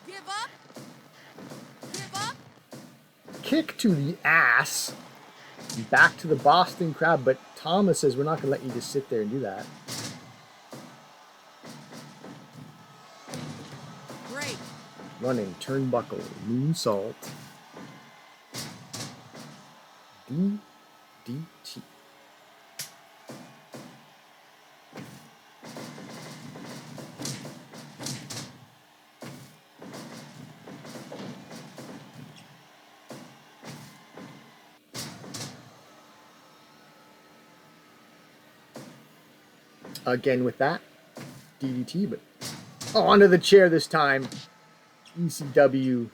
Give up. Give up. Kick to the ass. Back to the Boston Crab, but Thomas says we're not going to let you just sit there and do that. Great. Running turnbuckle, moonsault. DDT. Again with that. DDT, but onto the chair this time. ECW.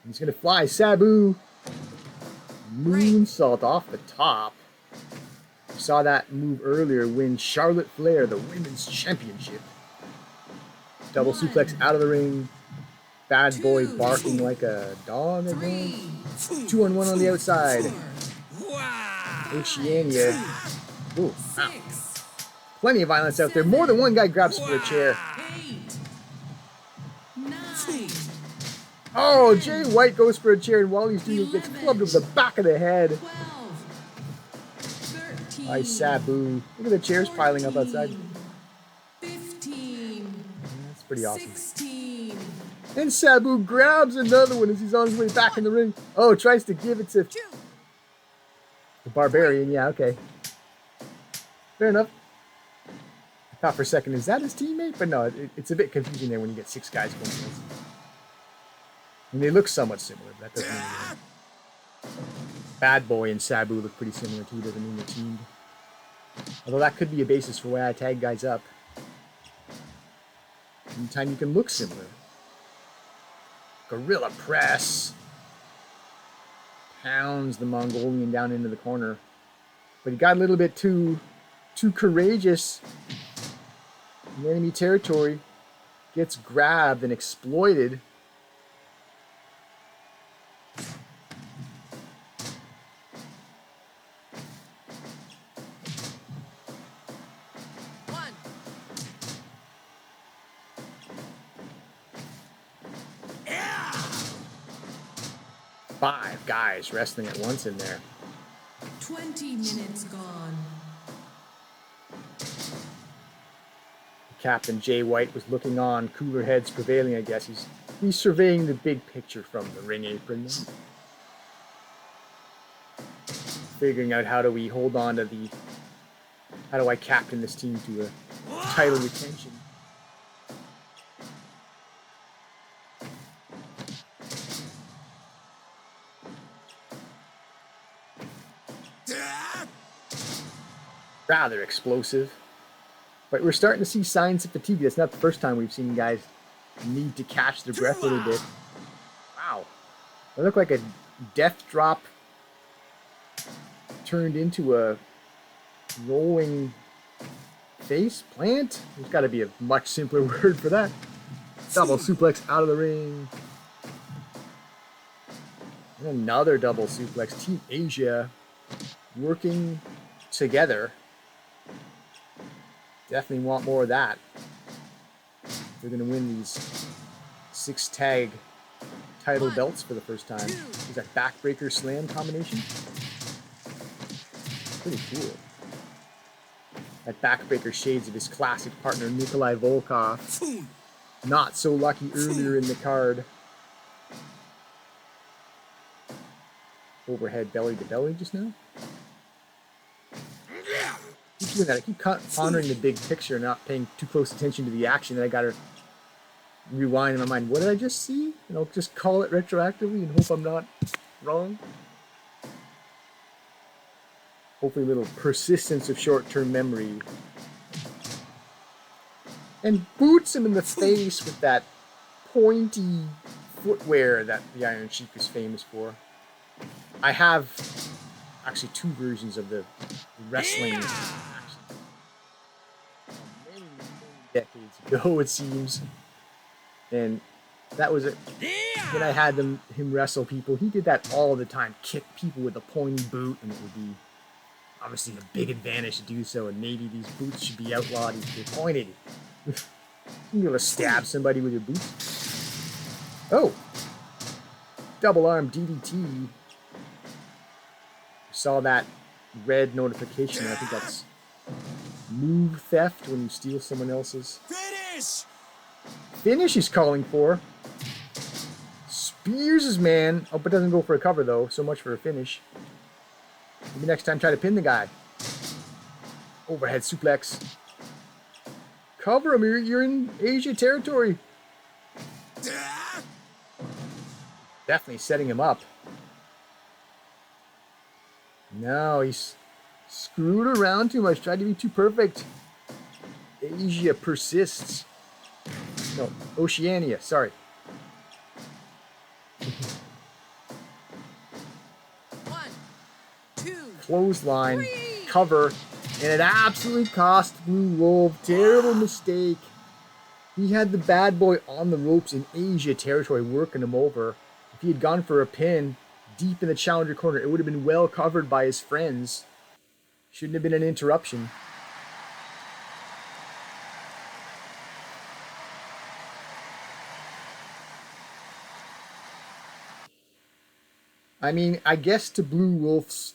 He's going to fly. Sabu. Moonsault off the top. We saw that move earlier win Charlotte Flair the Women's Championship. Double suplex out of the ring. Bad boy barking like a dog again. 2-on-1 on the outside. Wow. Oceania. Ooh, wow. 6, Plenty of violence out there. More than one guy grabs for a chair. 8, 9, Oh, Jay White goes for a chair, and while he's doing it, gets clubbed over the back of the head 12, 13, by Sabu. Look at the chairs piling up outside. 15, That's pretty awesome. 16, And Sabu grabs another one as he's on his way back in the ring. Oh, tries to give it to Two. the Barbarian. Yeah, okay. Fair enough. I thought for a second, is that his teammate? But no, it's a bit confusing there when you get 6 guys going against him. And they look somewhat similar, but that doesn't mean anything. Bad Boy and Sabu look pretty similar too, doesn't mean they're teamed. Although that could be a basis for why I tag guys up. Anytime you can look similar. Gorilla Press. Pounds the Mongolian down into the corner. But he got a little bit too courageous in enemy territory. Gets grabbed and exploited. One. 5 guys wrestling at once in there. 20 minutes gone. Captain Jay White was looking on, cooler heads prevailing, I guess. He's surveying the big picture from the ring apron. Figuring out how do we hold on to how do I captain this team to a title retention. Rather explosive. But we're starting to see signs of fatigue. That's not the first time we've seen guys need to catch their breath a little bit. Wow. They look like a death drop turned into a rolling face plant. There's got to be a much simpler word for that. Double suplex out of the ring. And another double suplex. Team Asia working together. Definitely want more of that. They're going to win these 6 tag title belts for the first time. Is that backbreaker slam combination? Pretty cool. That backbreaker shades of his classic partner Nikolai Volkov. Not so lucky earlier in the card. Overhead belly to belly just now. Keep doing that. I keep pondering the big picture, not paying too close attention to the action, and I gotta rewind in my mind. What did I just see? And I'll just call it retroactively and hope I'm not wrong. Hopefully a little persistence of short-term memory. And boots him in the face with that pointy footwear that the Iron Sheik is famous for. I have actually 2 versions of the wrestling many decades ago, it seems. And that was it. When I had him wrestle people, he did that all the time. Kick people with a pointy boot, and it would be obviously a big advantage to do so, and maybe these boots should be outlawed if they're pointed. You can be able to stab somebody with your boots. Oh! Double arm DDT. Saw that red notification. I think that's move theft when you steal someone else's. Finish! Finish he's calling for. Spears his man. Oh, but doesn't go for a cover though. So much for a finish. Maybe next time try to pin the guy. Overhead suplex. Cover him. You're in Asia territory. Definitely setting him up. No, he's screwed around too much. Tried to be too perfect. Asia persists. No, Oceania. Sorry. 1, 2, Clothesline. 3. Cover. And it absolutely cost Blue Wolf. Terrible mistake. He had the bad boy on the ropes in Asia territory working him over. If he had gone for a pin deep in the challenger corner, it would have been well covered by his friends. Shouldn't have been an interruption. I mean, I guess to Blue Wolf's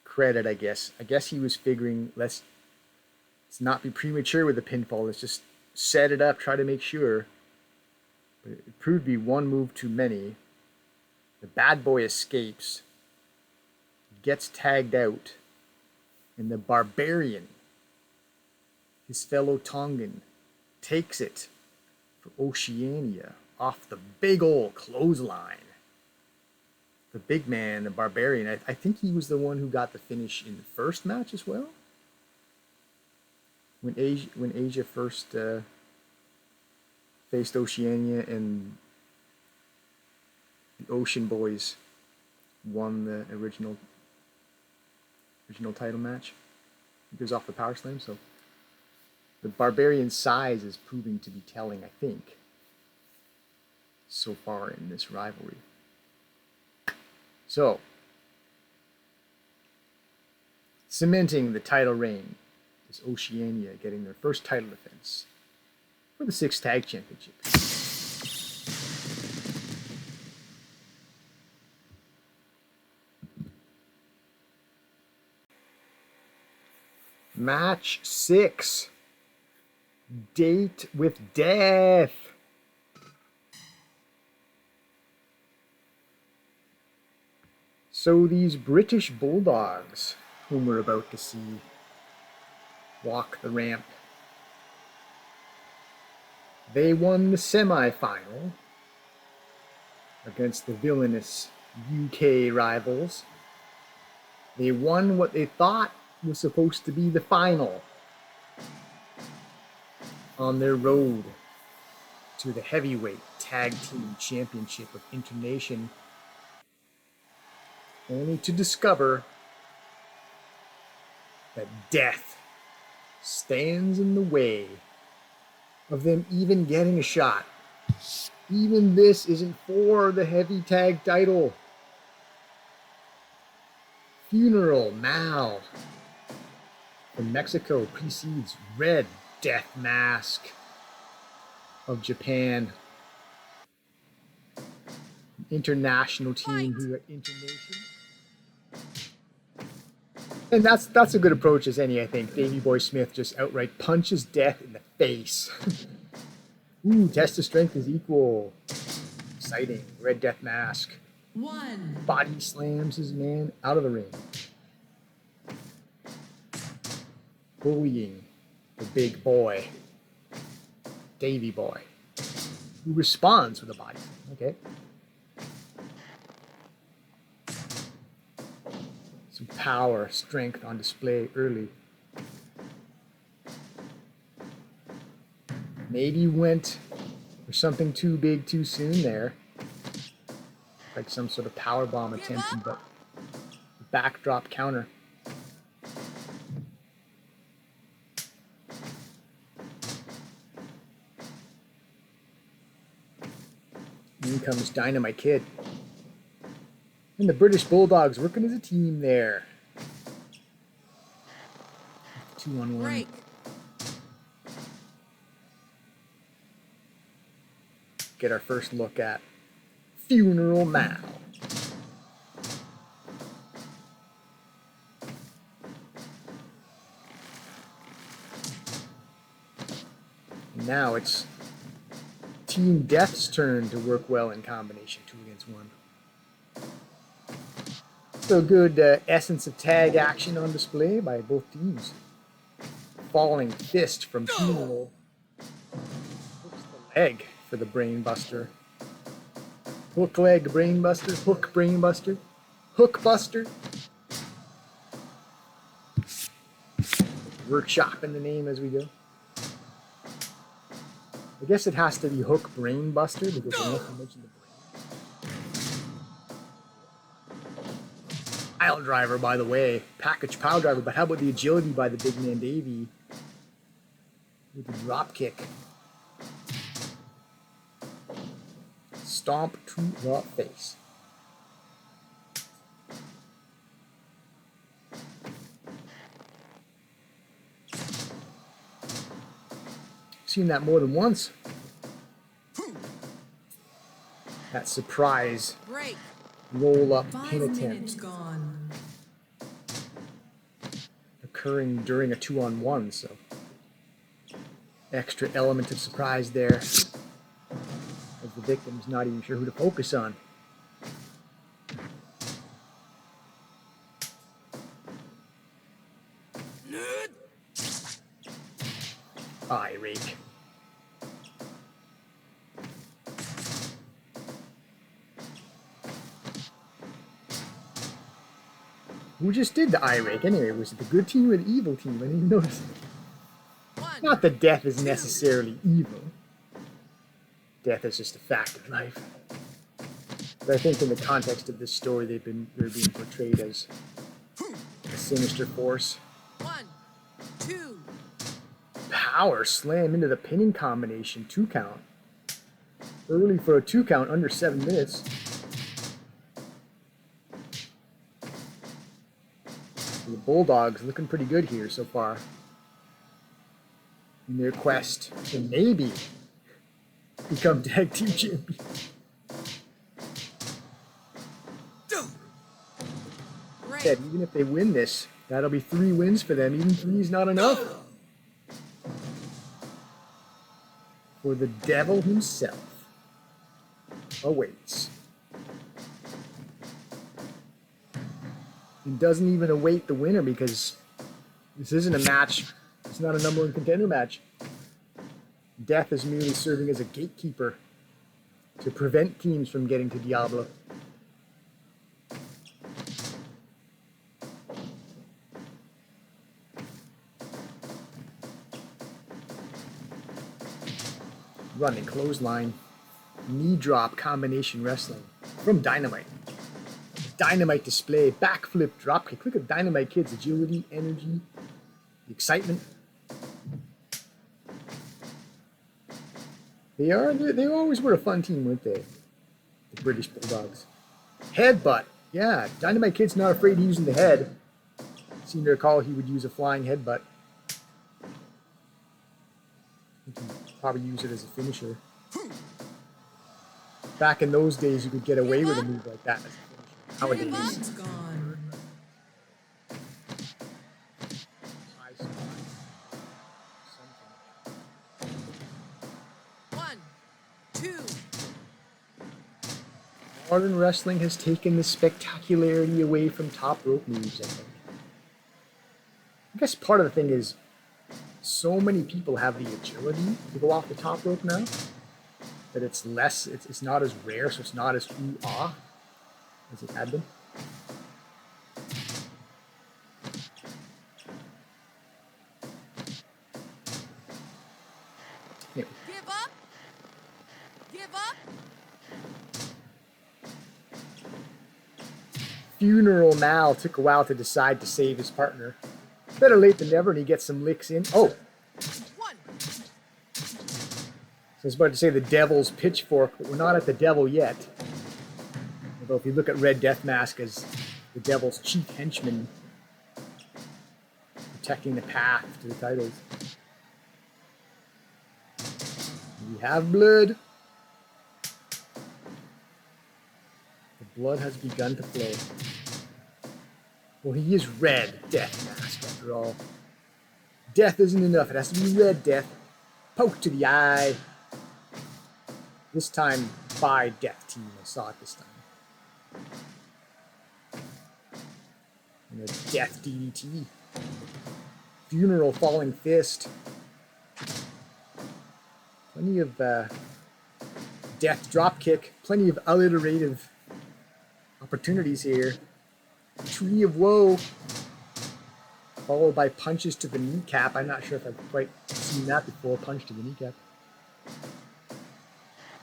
credit, I guess he was figuring, let's not be premature with the pinfall. Let's just set it up, try to make sure. But it proved to be one move too many. The bad boy escapes, gets tagged out, and the Barbarian, his fellow Tongan, takes it for Oceania off the big old clothesline. The big man, the Barbarian, I think he was the one who got the finish in the first match as well. When Asia first faced Oceania and the Ocean Boys won the original title match. It was off the Power Slam, so the Barbarian's size is proving to be telling, I think, so far in this rivalry. So, cementing the title reign is Oceania getting their first title defense for the 6 Tag Championship. Match 6. Date with Death. So these British Bulldogs, whom we're about to see walk the ramp, they won the semi-final against the villainous UK rivals. They won what they thought was supposed to be the final on their road to the heavyweight tag team championship of Internation, only to discover that death stands in the way of them even getting a shot. Even this isn't for the heavy tag title. Funeral Mal from Mexico precedes Red Death Mask of Japan. International team who are Internation. And that's a good approach as any, I think. Davey Boy Smith just outright punches Death in the face. Ooh, test of strength is equal. Exciting. Red Death Mask. 1. Body slams his man out of the ring. Bullying the big boy, Davey Boy, who responds with a body slam. Okay. Some power, strength on display early. Maybe went for something too big too soon there. Like some sort of power bomb attempt, but backdrop counter. In comes Dynamite Kid. And the British Bulldogs working as a team there. 2-on-1. Break. Get our first look at Funeral Mal. Now it's Team Death's turn to work well in combination, 2 against 1. So good essence of tag action on display by both teams. Falling fist from Funeral. Hooks the leg for the Brainbuster. Hook leg Brainbuster. Hook Brainbuster. Hook Buster. We're chopping the name as we go. I guess it has to be Hook Brainbuster because I know you mentioned the brain. Pile driver, by the way. Package pile driver. But how about the agility by the big man Davey with the drop kick? Stomp to the face. seen that more than once. That surprise break, roll up 5 pin minutes attempt gone. occurring during a 2-on-1, so extra element of surprise there, as the victim's not even sure who to focus on. Eye rake. Who just did the eye rake anyway? Was it the good team or the evil team? I didn't even notice. one, Not that death is necessarily evil. Death is just a fact of life. But I think in the context of this story, they're being portrayed as a sinister force. 1, 2, Power slam into the pinning combination, 2 count. Early for a 2 count, under 7 minutes. The Bulldogs looking pretty good here so far in their quest to maybe become tag team champions. break, Said, even if they win this, that'll be 3 wins for them. Even 3 is not enough. For the devil himself awaits. He doesn't even await the winner because this isn't a match. It's not a number 1 contender match. Death is merely serving as a gatekeeper to prevent teams from getting to Diablo. Running clothesline, knee drop combination wrestling from Dynamite. Dynamite display, backflip dropkick. Look at Dynamite Kid's agility, energy, the excitement. They always were a fun team, weren't they? The British Bulldogs. Headbutt. Yeah, Dynamite Kid's not afraid of using the head. Seem to recall he would use a flying headbutt. He can probably use it as a finisher. Back in those days, you could get away with a move like that as a finisher. 3 Nowadays, minutes gone. high spot. Something. 1, 2, Modern wrestling has taken the spectacularity away from top rope moves, I think. I guess part of the thing is so many people have the agility to go off the top rope now that it's not as rare, so it's not as ooh-ah as it had been. Anyway, give up, give up, Funeral Mal took a while to decide to save his partner. Better late than never, and he gets some licks in. Oh, 1, I was about to say the devil's pitchfork, but we're not at the devil yet. Although if you look at Red Death Mask as the devil's chief henchman, protecting the path to the titles. We have blood. The blood has begun to flow. Well, he is Red Death Mask after all. Death isn't enough. It has to be Red Death. Poke to the eye. This time by Death Team. I saw it this time. And a Death DDT. Funeral Falling Fist. Plenty of Death Dropkick. Plenty of alliterative opportunities here. Tree of Woe. Followed by punches to the kneecap. I'm not sure if I've quite seen that before. Punch to the kneecap.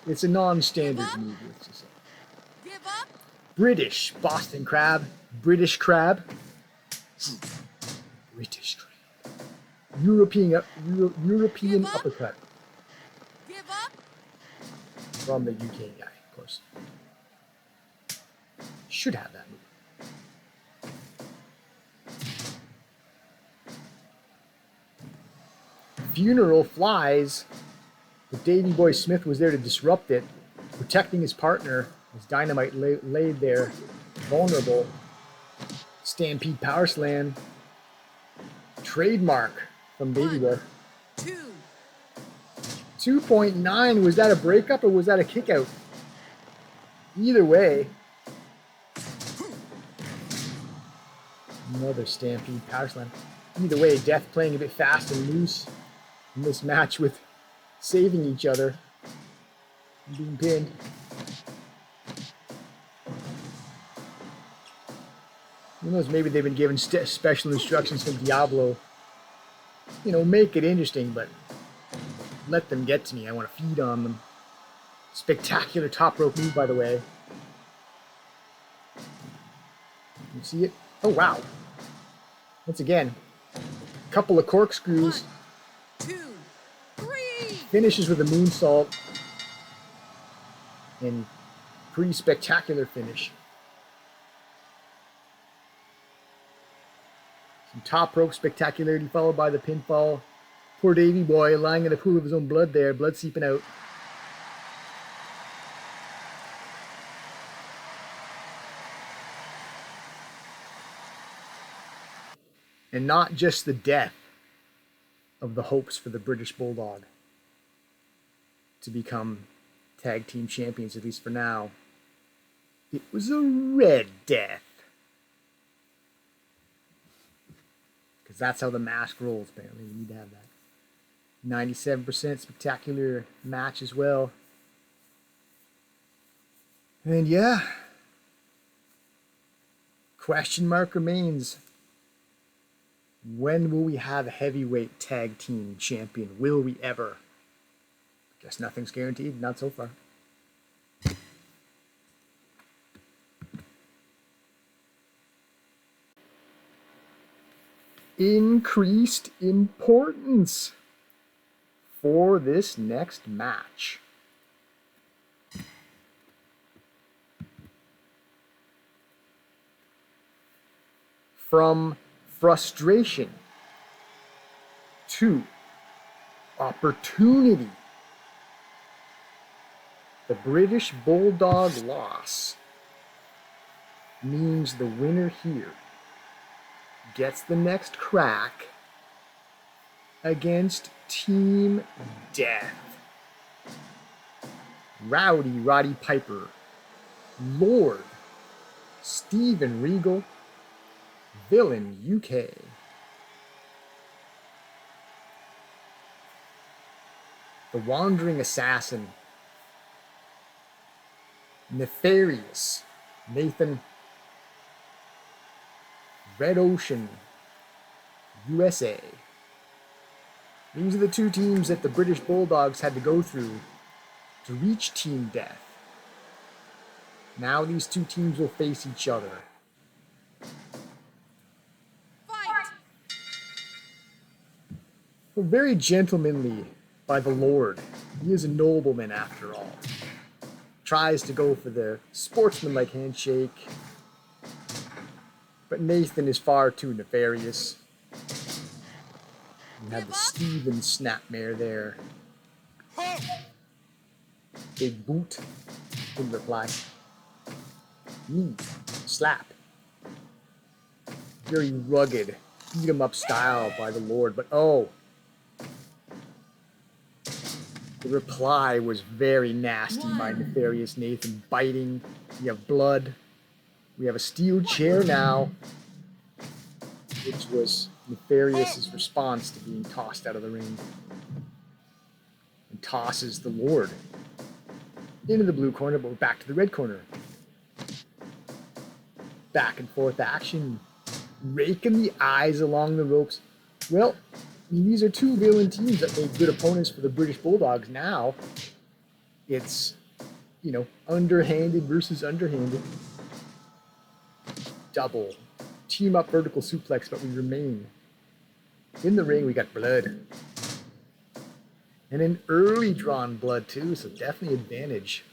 It's a non-standard move, let's just say. give up, British Boston Crab. British Crab. British Crab. European up. uppercut give up, from the UK guy, of course. Should have that move. Funeral flies But Davey Boy Smith was there to disrupt it, protecting his partner as Dynamite laid there, vulnerable. Stampede Power Slam. Trademark from Davey Boy. 2. 2.9. Was that a breakup or was that a kick out? Either way. Another Stampede Power Slam. Either way, Death playing a bit fast and loose in this match with saving each other and being pinned. Who knows, maybe they've been given special instructions from Diablo. You know, make it interesting, but let them get to me. I want to feed on them. Spectacular top rope move, by the way. You see it? Oh, wow. Once again, a couple of corkscrews. 1, 2, 3. Finishes with a moonsault. And pretty spectacular finish. Some top rope spectacularity followed by the pinfall. Poor Davey Boy lying in a pool of his own blood there, blood seeping out. And not just the death of the hopes for the British Bulldog to become tag team champions, at least for now. It was a red death. Because that's how the mask rolls, apparently. You need to have that. 97% spectacular match as well. And yeah, question mark remains. When will we have a heavyweight tag team champion? Will we ever? Guess nothing's guaranteed, not so far. Increased importance for this next match. From frustration to opportunity. The British Bulldog loss means the winner here gets the next crack against Team Death. Rowdy Roddy Piper, Lord Steven Regal, Villain UK. The Wandering Assassin, Nefarious Nathan, Red Ocean USA. These are the two teams that the British Bulldogs had to go through to reach Team Death. Now these two teams will face each other. Fight! Very gentlemanly by the Lord. He is a nobleman after all. Tries to go for the sportsmanlike handshake. But Nathan is far too nefarious. You have the Steven Snapmare there. Big boot. In reply. Knee. Slap. Very rugged. Beat 'em up style by the Lord. But oh. The reply was very nasty by Nefarious Nathan. Biting. You have blood. We have a steel chair now. Which was Nefarious's response to being tossed out of the ring. And tosses the Lord into the blue corner, but we're back to the red corner. Back and forth action. Raking the eyes along the ropes. Well, I mean, these are two villain teams that made good opponents for the British Bulldogs. Now, it's, you know, underhanded versus underhanded. Double. Team up vertical suplex, but we remain in the ring. We got blood. And an early drawn blood, too, so definitely advantage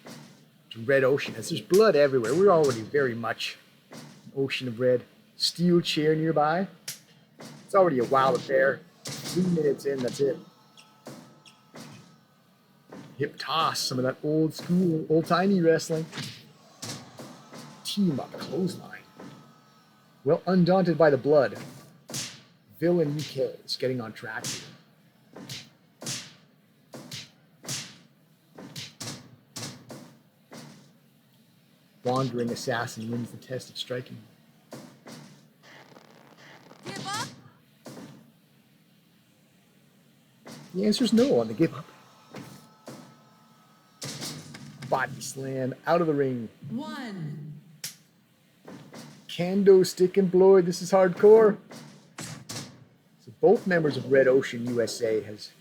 to Red Ocean, as there's blood everywhere. We're already very much an ocean of red. Steel chair nearby. It's already a wild affair. 3 minutes in, that's it. Hip toss, some of that old school, old timey wrestling. Team up clothesline. Well, undaunted by the blood, Villain UK is getting on track here. Wandering Assassin wins the test of striking. Give up. The answer is no on the give up. Body slam out of the ring. 1. Kendo stick employed. This is hardcore. So both members of Red Ocean USA has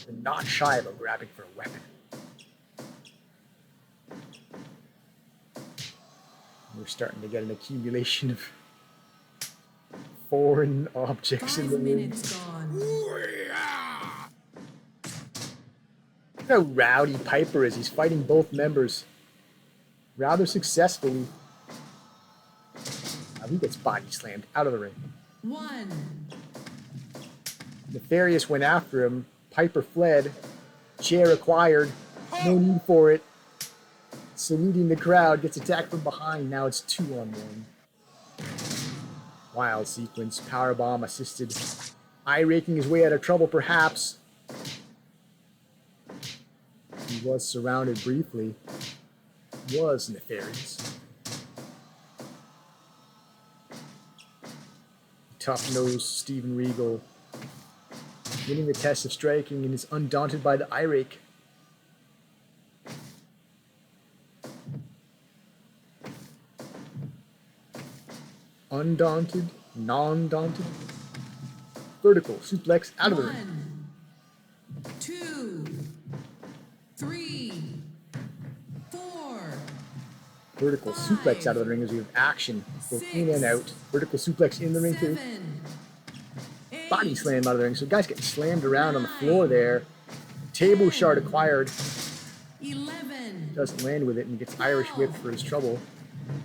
been not shy about grabbing for a weapon. We're starting to get an accumulation of foreign objects in the 5 ring. minutes gone. Look how rowdy Piper is. He's fighting both members rather successfully. Now he gets body slammed out of the ring. 1. Nefarious went after him. Piper fled. Chair acquired. No need for it. Saluting the crowd. Gets attacked from behind. Now it's 2-on-1. Wild sequence. Powerbomb assisted. Eye raking his way out of trouble perhaps. He was surrounded briefly. Was Nefarious. Tough-nosed Steven Regal winning the test of striking and is undaunted by the eye rake. Undaunted, non-daunted. Vertical suplex out of the ring. 1, 2, 3, 4. Vertical suplex out of the ring as we have action both in and out. Vertical suplex in the ring too. 7. Body slam out of the ring. So guys getting slammed around on the floor there. Table shard acquired. 11. Doesn't land with it and gets Irish whipped for his trouble.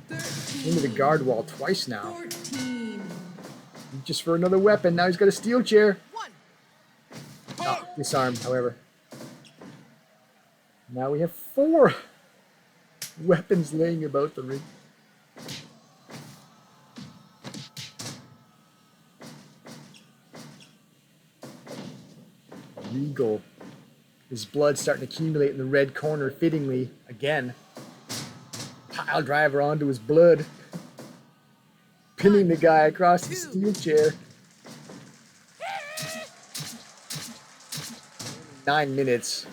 13. Into the guard wall twice now. 14. Just for another weapon. Now he's got a steel chair. 1. Oh, disarmed, however. Now we have 4 weapons laying about the ring. Regal. His blood starting to accumulate in the red corner fittingly again. Pile driver onto his blood. Pinning the guy across the steel chair. 9 minutes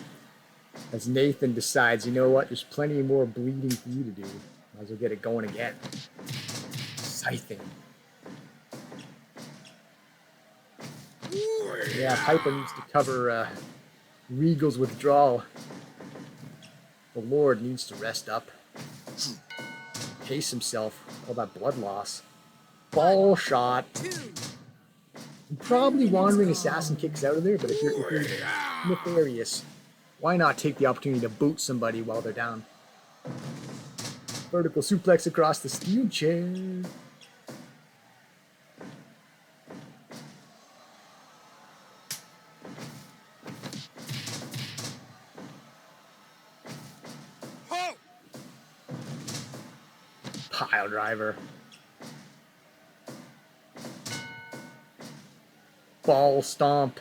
as Nathan decides, you know what, there's plenty more bleeding for you to do. Might as well get it going again. Scything. Yeah, Piper needs to cover Regal's withdrawal. The Lord needs to rest up. Pace himself. All that blood loss. Ball shot. 2. Probably Wandering Assassin kicks out of there, but if you're Nefarious, why not take the opportunity to boot somebody while they're down? Vertical suplex across the steel chair. Pile driver. Ball stomp.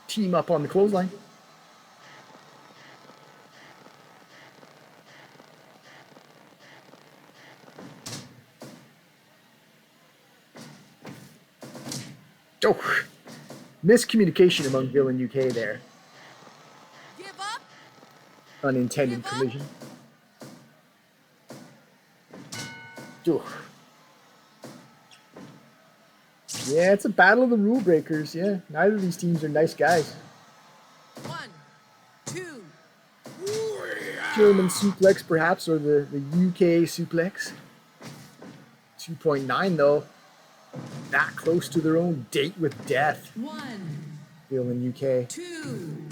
Team up on the clothesline. Oh, miscommunication among Villain UK there. Give up. Unintended collision. Oh. Yeah, it's a battle of the rule breakers. Yeah, neither of these teams are nice guys. 1, 2. German suplex, perhaps, or the UK suplex. 2.9 though. That close to their own date with death. 1, Villain UK. 2,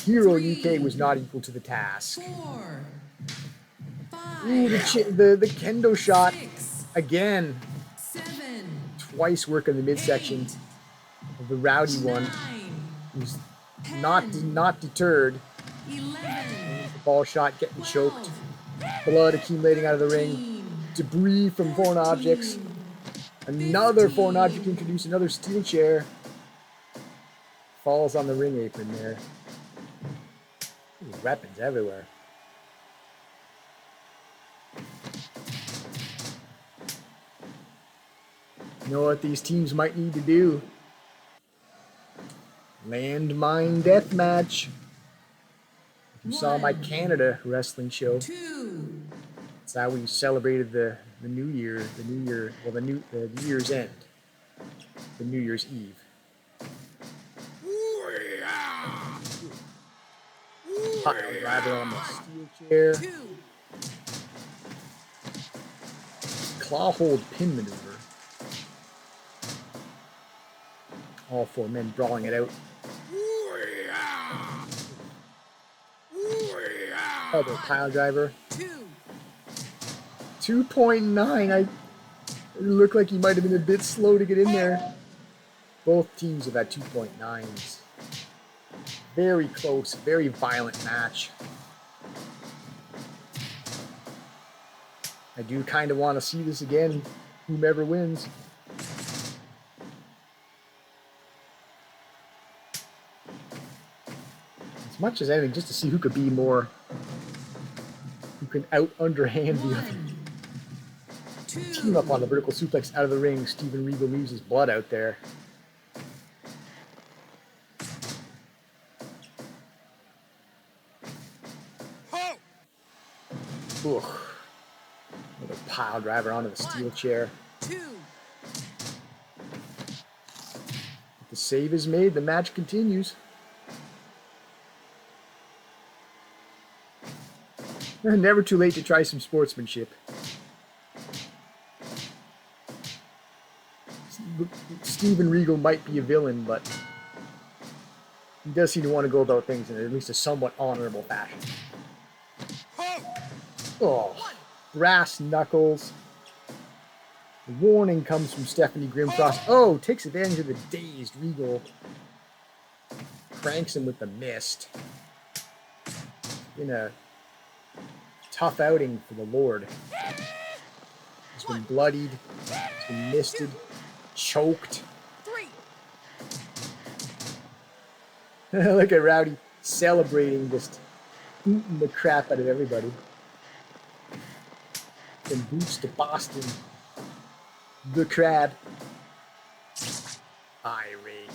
Hero 3, UK was not equal to the task. 4, 5. Ooh, the kendo shot 6, again. 7, Twice working the midsection of the rowdy one, 9, who's 10, not deterred. 11, The ball shot getting choked. 12, Blood accumulating out of the ring. 13, Debris from foreign objects. 14, Another foreign object 15. introduced. Another steel chair. Falls on the ring apron there. Ooh, weapons everywhere. You know what these teams might need to do? Landmine deathmatch. You saw my 1, Canada wrestling show. 2, That's how we celebrated the New Year, well, the Year's End, the New Year's Eve. Pile driver on the steel chair. 2, Claw hold pin maneuver. All four men brawling it out. Other pile driver. 2, 2.9. It looked like he might have been a bit slow to get in there. Both teams have had 2.9s. Very close, very violent match. I do kind of want to see this again, whomever wins. As much as anything, just to see who could be more, who can out underhand the other. 1, 2, Team up on the vertical suplex out of the ring. Steven Regal leaves his blood out there. Ugh. Another pile driver onto the steel chair. 2, The save is made. The match continues. Never too late to try some sportsmanship. Steven Regal might be a villain, but he does seem to want to go about things in at least a somewhat honorable fashion. Oh, brass knuckles. The warning comes from Stephanie Grimcross. Oh, takes advantage of the dazed Regal. Cranks him with the mist. Been a tough outing for the Lord. He's been bloodied. He's been misted. Choked. 3, Look at Rowdy celebrating, just booting the crap out of everybody. From Boots to Boston. The Crab. Eye rake.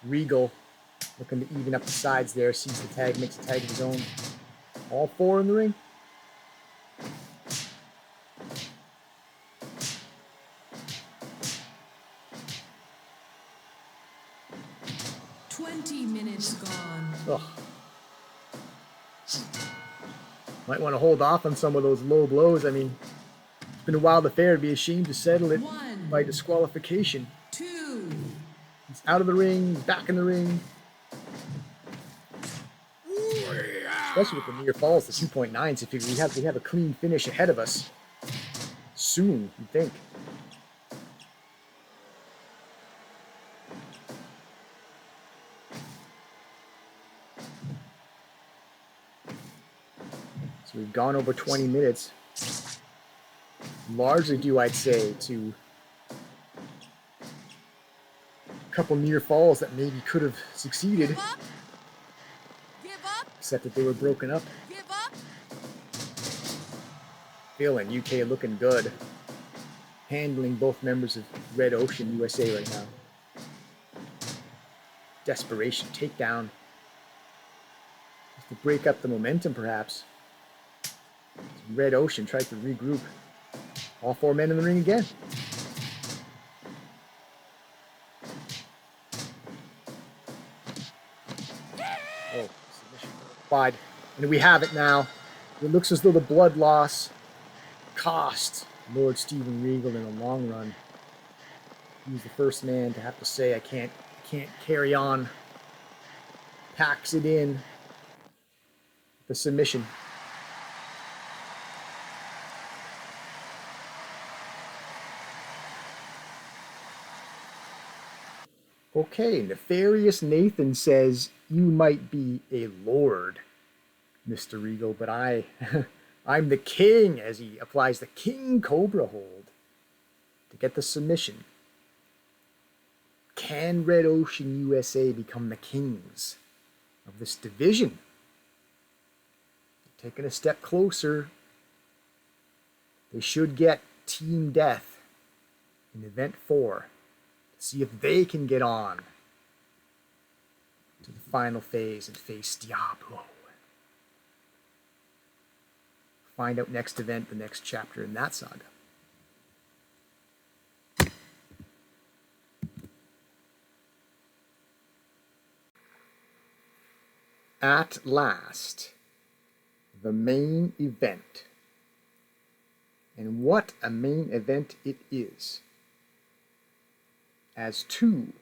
Regal looking to even up the sides there. Sees the tag, makes a tag of his own. All four in the ring. minutes gone. Ugh. Might want to hold off on some of those low blows. I mean, it's been a wild affair. It'd be a shame to settle it 1, by disqualification. 2, He's out of the ring. He's back in the ring. Especially with the near falls, the 2.9s. If we have a clean finish ahead of us soon, you'd think. So we've gone over 20 minutes. Largely due, I'd say, to a couple near falls that maybe could have succeeded, Give up. Give up. except that they were broken up. Give up. Feeling UK looking good. Handling both members of Red Ocean USA right now. Desperation, takedown. Just to break up the momentum, perhaps. Red Ocean tries to regroup. All four men in the ring again. Oh, submission applied. And we have it now. It looks as though the blood loss cost Lord Steven Regal in the long run. He's the first man to have to say, I can't carry on. Packs it in. The submission. Okay, Nefarious Nathan says, you might be a lord, Mr. Regal, but I'm the king, as he applies the King Cobra hold to get the submission. Can Red Ocean USA become the kings of this division? They're taking a step closer. They should get Team Death in Event 4 to see if they can get on to the final phase and face Diablo. Find out next event, the next chapter in that saga. At last, the main event. And what a main event it is. As two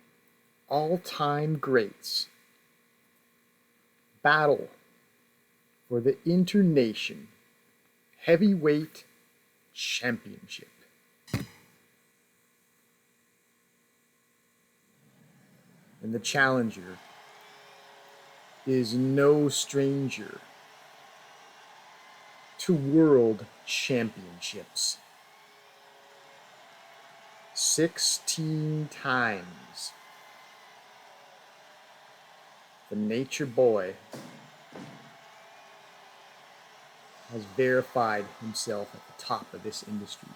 all-time greats battle for the Internation Heavyweight Championship. And the challenger is no stranger to world championships. 16 times. The Nature Boy has verified himself at the top of this industry.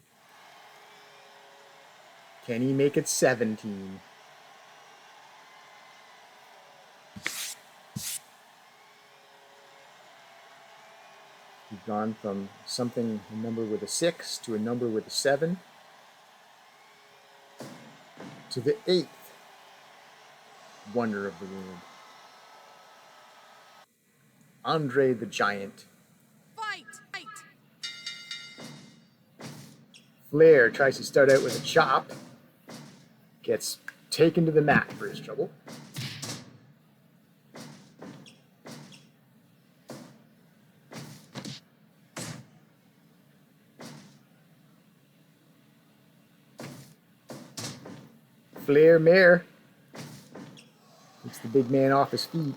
Can he make it 17? We've gone from something, a number with a 6, to a number with a 7, to the 8th wonder of the world. Andre the Giant. Fight! Flair tries to start out with a chop. Gets taken to the mat for his trouble. Flair Mare gets the big man off his feet.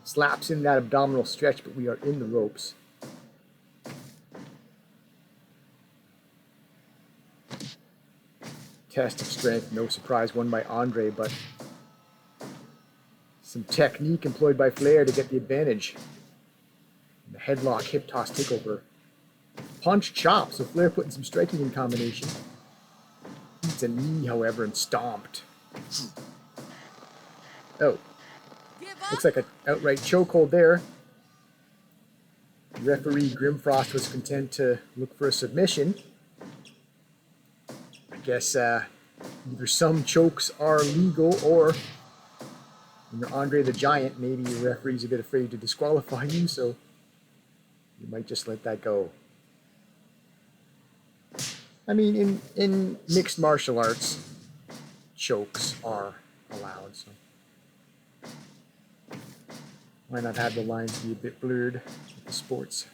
Slaps in that abdominal stretch, but we are in the ropes. Test of strength, no surprise, won by Andre, but some technique employed by Flair to get the advantage. The headlock, hip toss, takeover. Punch, chop, so Flair putting some striking in combination. It's a knee, however, and stomped. Oh. Looks like an outright chokehold there. Referee Grimfrost was content to look for a submission. I guess either some chokes are legal, or when you're Andre the Giant, maybe your referee's a bit afraid to disqualify you, so you might just let that go. I mean, in mixed martial arts, chokes are allowed, so why not have the lines be a bit blurred with the sports?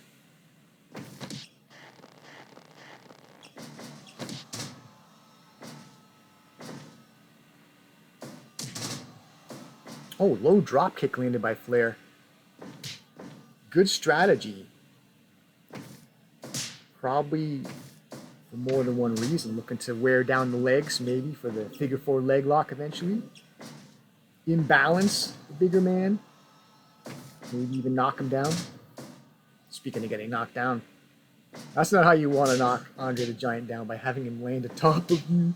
Oh, low drop kick landed by Flair. Good strategy. Probably for more than one reason. Looking to wear down the legs, maybe, for the figure 4 leg lock eventually. Imbalance the bigger man. Maybe even knock him down. Speaking of getting knocked down, that's not how you want to knock Andre the Giant down, by having him land atop of you.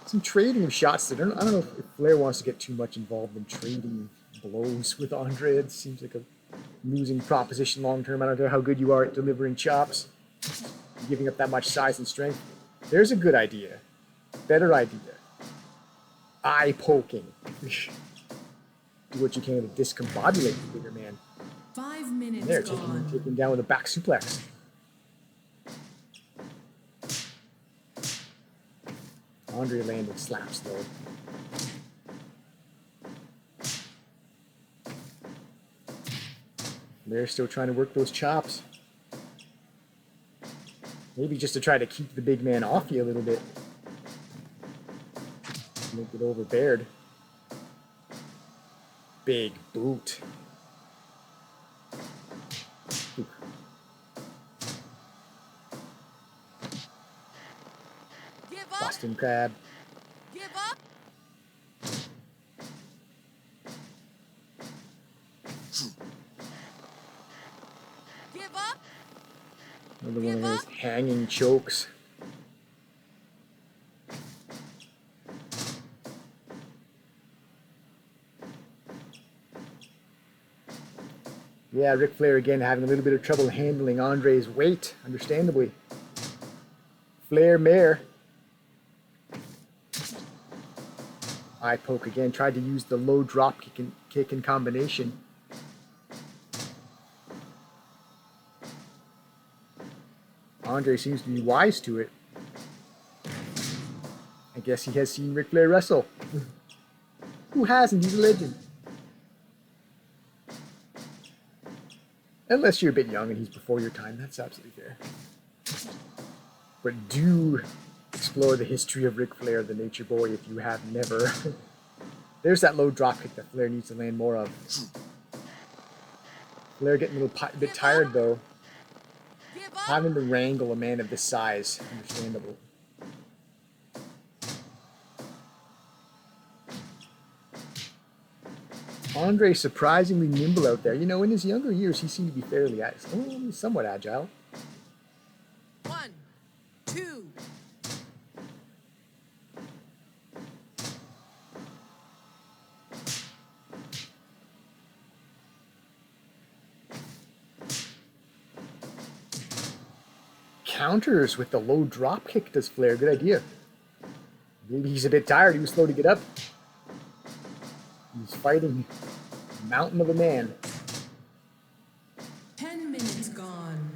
Some trading of shots there. I don't know if Flair wants to get too much involved in trading blows with Andre. It seems like a losing proposition long term. I don't care how good you are at delivering chops, giving up that much size and strength. There's a good idea. Better idea. Eye poking. Do what you can to discombobulate the bigger man. 5 minutes There, gone. taking him down with a back suplex. Andre landed slaps though. They're still trying to work those chops. Maybe just to try to keep the big man off you a little bit. Linked it over Baird. Big boot. Ooh. Give up. Boston Crab. Give up. Give up. Another one of Give those up. hanging chokes. Yeah, Ric Flair again having a little bit of trouble handling Andre's weight, understandably. Flair mare. Eye poke again, tried to use the low drop kick in combination. Andre seems to be wise to it. I guess he has seen Ric Flair wrestle. Who hasn't? He's a legend. Unless you're a bit young and he's before your time, that's absolutely fair. But do explore the history of Ric Flair, the Nature Boy, if you have never. There's that low drop kick that Flair needs to land more of. Flair getting a little bit tired though. Give up. Having to wrangle a man of this size, understandable. Andre surprisingly nimble out there. You know, in his younger years, he seemed to be fairly, somewhat agile. 1, 2. Counters with the low drop kick does Flair. Good idea. Maybe he's a bit tired. He was slow to get up. He's fighting a mountain of a man. 10 minutes gone.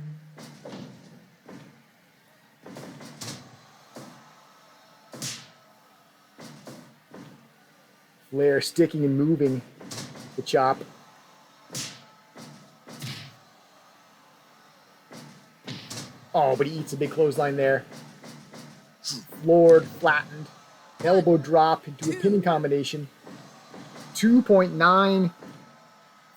Flair sticking and moving the chop. Oh, but he eats a big clothesline there. Floored, flattened. Elbow drop into a pinning combination. 2.9.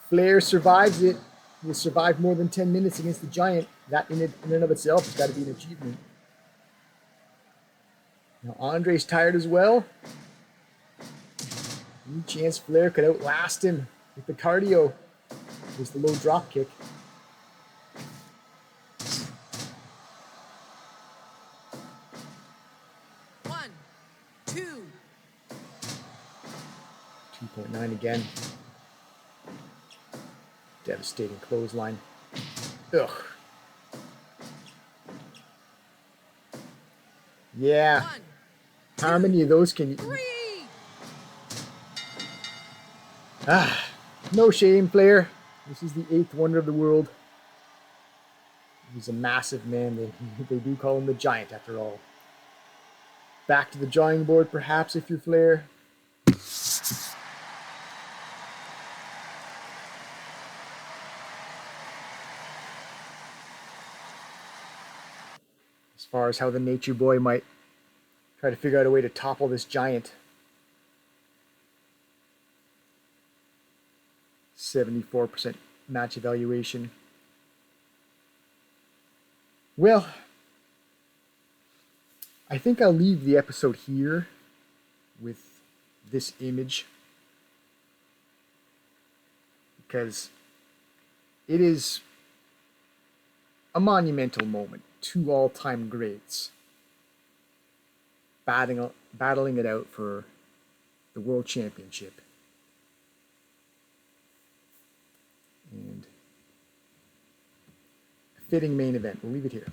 Flair survives it. He will survive more than 10 minutes against the Giant. That in and of itself has got to be an achievement. Now Andre's tired as well. Any chance Flair could outlast him with the cardio. There's the low drop kick. One, 2. 2.9 again. Devastating clothesline. Ugh. Yeah. 1, How many of those can you... 3. Ah, no shame, Flair. This is the 8th wonder of the world. He's a massive man. They do call him the Giant, after all. Back to the drawing board, perhaps, if you're Flair. As far as how the Nature Boy might try to figure out a way to topple this Giant. 74% match evaluation. Well, I think I'll leave the episode here with this image because it is a monumental moment. 2 all-time greats battling it out for the World Championship. And a fitting main event. We'll leave it here.